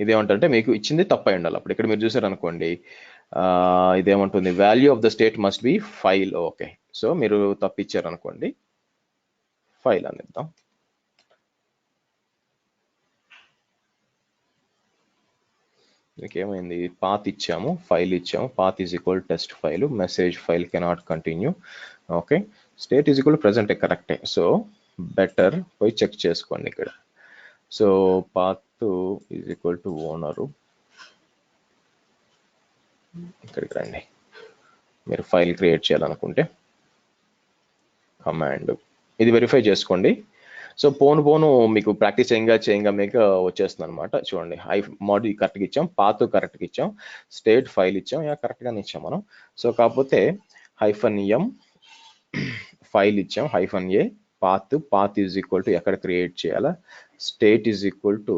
ఇదేమంటే మీకు ఇచ్చింది తప్పై ఉండాలి. అప్పుడు ఇక్కడ మీరు చూసారు అనుకోండి, ఇదేమంటుంది value of the state must be file. Okay, so మీరు తప్పిచ్చారు అనుకోండి, ఫైల్ అని ఇద్దాం. మీకేమైంది, పాత్ ఇచ్చాము, ఫైల్ ఇచ్చాము, path is equal test file, message file cannot continue. Okay, state is equal present కరెక్టే. సో బెటర్ పోయి చెక్ చేసుకోండి ఇక్కడ. So path is equal to owner, ఇక్కడికి రండి. మీరు ఫైల్ క్రియేట్ చేయాలనుకుంటే కమాండ్ ఇది వెరిఫై చేసుకోండి. సో పోను మీకు ప్రాక్టీస్ చేయంగా మీకు వచ్చేస్తుంది అనమాట. చూడండి, మాడ్యూల్ కరెక్ట్గా ఇచ్చాం, పాత్ కరెక్ట్గా ఇచ్చాం, స్టేట్ ఫైల్ ఇచ్చాం, కరెక్ట్గానే ఇచ్చాం మనం. సో కాకపోతే -m ఫైల్ ఇచ్చాం, -a path is equal to ఎక్కడ క్రియేట్ చేయాలా, state is equal to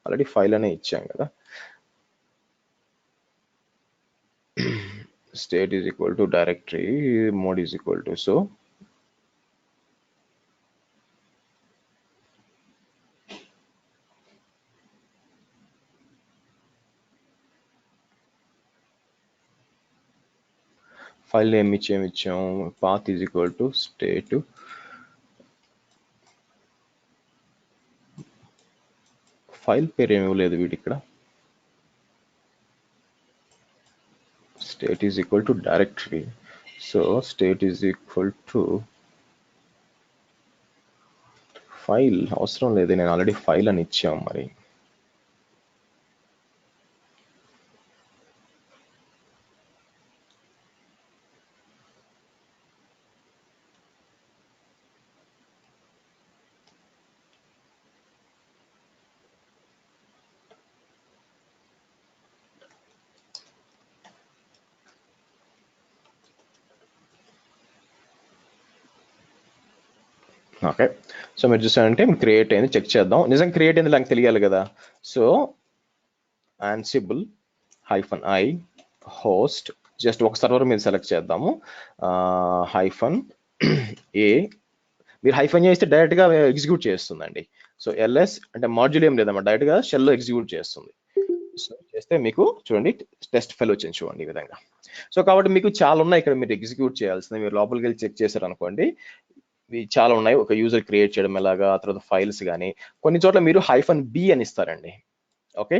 already file అనే ఇచ్చాం కదా, state is equal to directory, mode is equal to, so file name ఇచ్చాం, path is equal to state, file పేరు ఏమీ లేదు వీటి ఇక్కడ, state is equal to directory, so state is equal to file అవసరం లేదు, నేను ఆల్రెడీ ఫైల్ అని ఇచ్చాం మరి. ఓకే, సో మీరు చూసారంటే క్రియేట్ అయింది, చెక్ చేద్దాం. నిజంగా క్రియేట్ అయింది నాకు తెలియాలి కదా. So Ansible -i host, just ఒక సర్వర్ మీద సెలెక్ట్ చేద్దాము, -a మీరు -a ఇస్తే డైరెక్ట్గా ఎగ్జిక్యూట్ చేస్తుందండి. సో ls అంటే మాడ్యూల్ ఏం లేదమ్మా, డైరెక్ట్గా షెల్లో ఎగ్జిక్యూట్ చేస్తుంది. సో చేస్తే మీకు చూడండి టెస్ట్ ఫైల్ వచ్చింది చూడండి ఈ విధంగా. సో కాబట్టి మీకు చాలా ఉన్నాయి ఇక్కడ మీరు ఎగ్జిక్యూట్ చేయాల్సింది. మీరు లోపలికి వెళ్ళి చెక్ చేశారు అనుకోండి, ఇవి చాలా ఉన్నాయి. ఒక యూజర్ క్రియేట్ చేయడం ఎలాగా, ఆ తర్వాత ఫైల్స్ కానీ, కొన్ని చోట్ల మీరు -b అని ఇస్తారండి. ఓకే,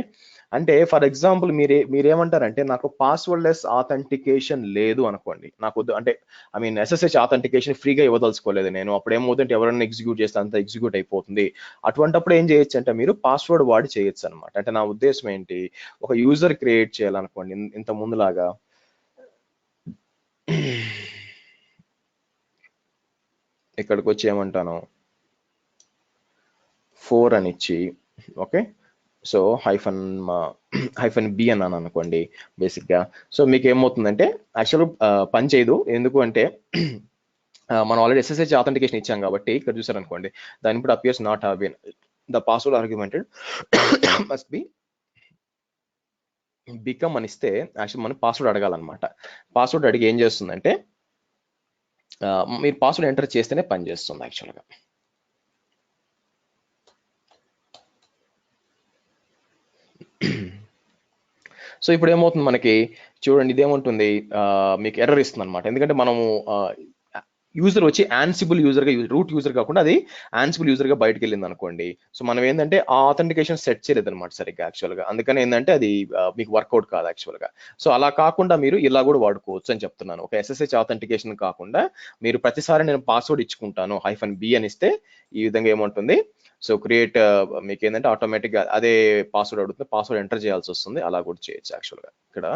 అంటే ఫర్ ఎగ్జాంపుల్ మీరేమంటారంటే నాకు పాస్వర్డ్ లెస్ ఆథెంటికేషన్ లేదు అనుకోండి, నాకు అంటే ఐ మీన్ SSH ఆథెంటికేషన్ ఫ్రీగా ఇవ్వదలుచుకోలేదు నేను, అప్పుడు ఏమవుతుందంటే ఎవరైనా ఎగ్జిక్యూట్ చేస్తే అంతా ఎగ్జిక్యూట్ అయిపోతుంది. అటువంటిప్పుడు ఏం చేయొచ్చు అంటే మీరు పాస్వర్డ్ వాడి చేయొచ్చు అనమాట. అంటే నా ఉద్దేశం ఏంటి, ఒక యూజర్ క్రియేట్ చేయాలనుకోండి ఇంత ముందులాగా, ఇక్కడికి వచ్చి ఏమంటాను 4 అని ఇచ్చి, ఓకే, సో -b అన్నాను అనుకోండి బేసిక్గా. సో మీకు ఏమవుతుందంటే యాక్చువల్ పని చేయదు. ఎందుకు అంటే మనం ఆల్రెడీ SSH ఆథెంటికేషన్ ఇచ్చాం కాబట్టి, ఇక్కడ చూసారు అనుకోండి, దాని ఇప్పుడు appears not have been the password argumented must be become అని ఇస్తే యాక్చువల్ మనం పాస్వర్డ్ అడగాలన్నమాట. పాస్వర్డ్ అడిగి ఏం చేస్తుందంటే మీరు పాస్వర్డ్ ఎంటర్ చేస్తేనే పని చేస్తుంది యాక్చువల్గా. సో ఇప్పుడు ఏమవుతుంది మనకి చూడండి, ఇదేముంటుంది మీకు ఎర్రర్ ఇస్తుంది అనమాట. ఎందుకంటే మనము యూజర్ వచ్చి యాన్సిబుల్ యూజర్గా రూట్ యూజర్ కాకుండా అది యాన్సిబుల్ యూజర్గా బయటకు వెళ్ళింది అనుకోండి. సో మనం ఏంటంటే ఆ ఆథెంటికేషన్ సెట్ చేయలేదు అనమాట సరిగ్గా యాక్చువల్గా. అందుకని ఏంటంటే అది మీకు వర్కౌట్ కాదు యాక్చువల్గా. సో అలా కాకుండా మీరు ఇలా కూడా వాడుకోవచ్చు అని చెప్తున్నాను. ఒక SSH ఆథెంటికేషన్ కాకుండా మీరు ప్రతిసారి నేను పాస్వర్డ్ ఇచ్చుకుంటాను -b అని ఇస్తే ఈ విధంగా ఏముంటుంది, సో క్రియేట్ మీకు ఏంటంటే ఆటోమేటిక్గా అదే పాస్వర్డ్ అడుగుతుంది, పాస్వర్డ్ ఎంటర్ చేయాల్సి వస్తుంది. అలా కూడా చేయొచ్చు యాక్చువల్గా. ఇక్కడ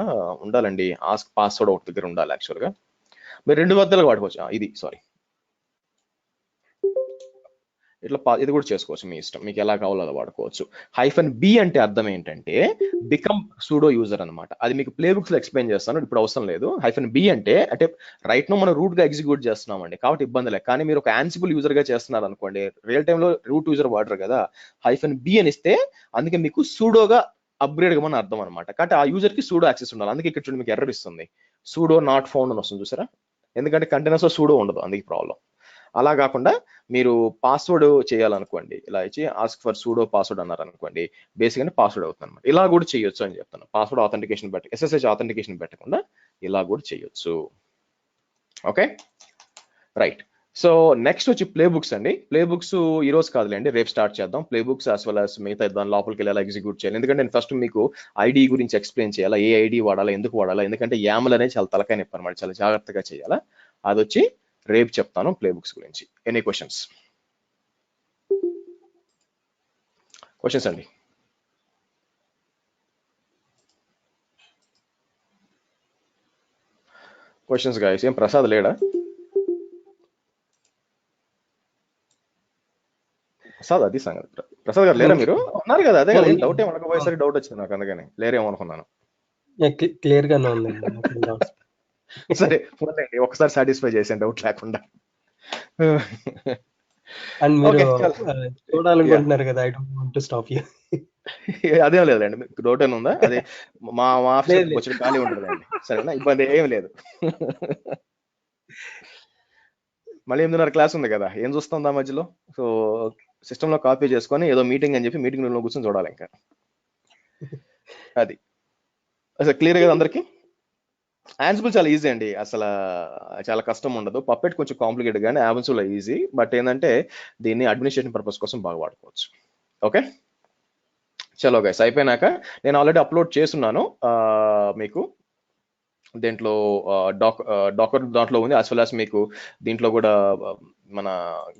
ఉండాలండి ఆస్క్ పాస్వర్డ్ ఒక దగ్గర ఉండాలి యాక్చువల్గా. మీరు 2 వద్దలు వాడుకోవచ్చు. ఇది సారీ, ఇట్లా ఇది కూడా చేసుకోవచ్చు, మీ ఇష్టం, మీకు ఎలా కావాలో అలా వాడుకోవచ్చు. -b అంటే అర్థం ఏంటంటే బికమ్ సూడో యూజర్ అనమాట. అది మీకు ప్లే బుక్స్ లో ఎక్స్ప్లెయిన్ చేస్తాను, ఇప్పుడు అవసరం లేదు. -b అంటే రైట్ నో మనం రూట్ గా ఎగ్జిక్యూట్ చేస్తున్నామండి, కాబట్టి ఇబ్బంది లేదు. కానీ మీరు ఒక యాన్సిబుల్ యూజర్ గా చేస్తున్నారు అనుకోండి, రియల్ టైమ్ లో రూట్ యూజర్ వాడరు కదా, -b అని ఇస్తే అందుకే మీకు సూడోగా అప్గ్రేడ్ గా అర్థం అనమాట. కాబట్టి ఆ యూజర్ కి సూడో యాక్సెస్ ఉండాలి. అందుకే ఇక్కడ చూడండి మీకు ఎర్రర్ ఇస్తుంది, సూడో నాట్ ఫౌండ్ అని వస్తుంది చూసారా, ఎందుకంటే కంటైనర్స్ లో సూడో ఉండదు, అందుకే ప్రాబ్లం. అలా కాకుండా మీరు పాస్వర్డ్ చేయాలనుకోండి, ఇలా ఇచ్చి ఆస్క్ ఫర్ సూడో పాస్వర్డ్ అన్నారు అనుకోండి, బేసిక్గా పాస్వర్డ్ అవుతుంది అనమాట. ఇలా కూడా చేయొచ్చు అని చెప్తాను. పాస్వర్డ్ ఆథెంటికేషన్ SSH ఆథెంటికేషన్ పెట్టకుండా ఇలా కూడా చేయొచ్చు. Okay, right. సో నెక్స్ట్ వచ్చి ప్లే బుక్స్ అండి. ప్లే బుక్స్ ఈ రోజు కాదులేండి, రేపు స్టార్ట్ చేద్దాం. Play books as well as మిగతా దాని లోపలికి వెళ్ళి ఎలా ఎగ్జిక్యూట్ చేయాలి. ఎందుకంటే నేను ఫస్ట్ మీకు ఐడి గురించి ఎక్స్ప్లెయిన్ చేయాలా, ఏ ఐడి వాడాలా, ఎందుకు వాడాలా, ఎందుకంటే YAML అనేది చాలా తలకాయ నొప్పి అనమాట, చాలా జాగ్రత్తగా చేయాలా. అది వచ్చి రేపు చెప్తాను ప్లే బుక్స్ గురించి. ఎనీ క్వశ్చన్స్ అండి? క్వశ్చన్స్ గాయస్, ఏం ప్రసాద్ లేడా? ప్రసాద్ అది సంగతి. ప్రసాద్ గారు లేరా? మీరు ఉన్నారు కదా, అదే కదా, డౌట్ ఏమనకపోయేసరికి డౌట్ వచ్చింది నాకు, అందుకని లేరేమో అనుకున్నాను.
క్లియర్ గానే ఉంది.
సరే ఒకసారి సాటిస్ఫై చేసాను డౌట్ లేకుండా.
అండ్ మీరు చూడాలనుకుంటున్నారు కదా, I don't want to stop you.
అదేం లేదండి, మీకు డౌట్ అని ఉందా? అదే మా ఆఫీస్ వచ్చిన ఖాళీ ఉంటుందండి, సరేనా, ఇబ్బంది ఏం లేదు. మళ్ళీ 8:30 క్లాస్ ఉంది కదా, ఏం చూస్తాం దా మధ్యలో. సో సిస్టమ్ లో కాపీ చేసుకొని ఏదో మీటింగ్ అని చెప్పి మీటింగ్ రూమ్ లో కూర్చొని చూడాలి ఇంకా. అది అసలు క్లియర్ కదా అందరికి? యాన్సిబుల్ చాలా ఈజీ అండి, అసలు చాలా కష్టం ఉండదు. పప్పెట్ కొంచెం కాంప్లికేటెడ్, కానీ యాన్సిబుల్ ఈజీ. బట్ ఏంటంటే దీన్ని అడ్మినిస్ట్రేషన్ పర్పస్ కోసం బాగా వాడుకోవచ్చు. ఓకే, చలో గైస్, అయిపోయినాక నేను ఆల్రెడీ అప్లోడ్ చేస్తున్నాను మీకు దీంట్లో డాకర్ దాంట్లో ఉంది, యాజ్ వెల్ యాజ్ మీకు దీంట్లో కూడా మన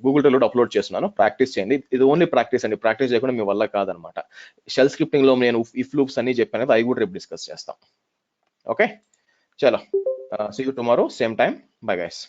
గూగుల్ డ్రైవ్ లో అప్లోడ్ చేస్తున్నాను. ప్రాక్టీస్ చేయండి, ఇది ఓన్లీ ప్రాక్టీస్ అండి, ప్రాక్టీస్ చేయకుండా మీ వల్ల కాదనమాట. షెల్ స్క్రిప్టింగ్ లో నేను ఇఫ్ లూప్స్ అన్ని చెప్పాను కదా, అవి కూడా రేపు డిస్కస్ చేస్తాం. ఓకే, చలో, see you tomorrow same time. Bye guys.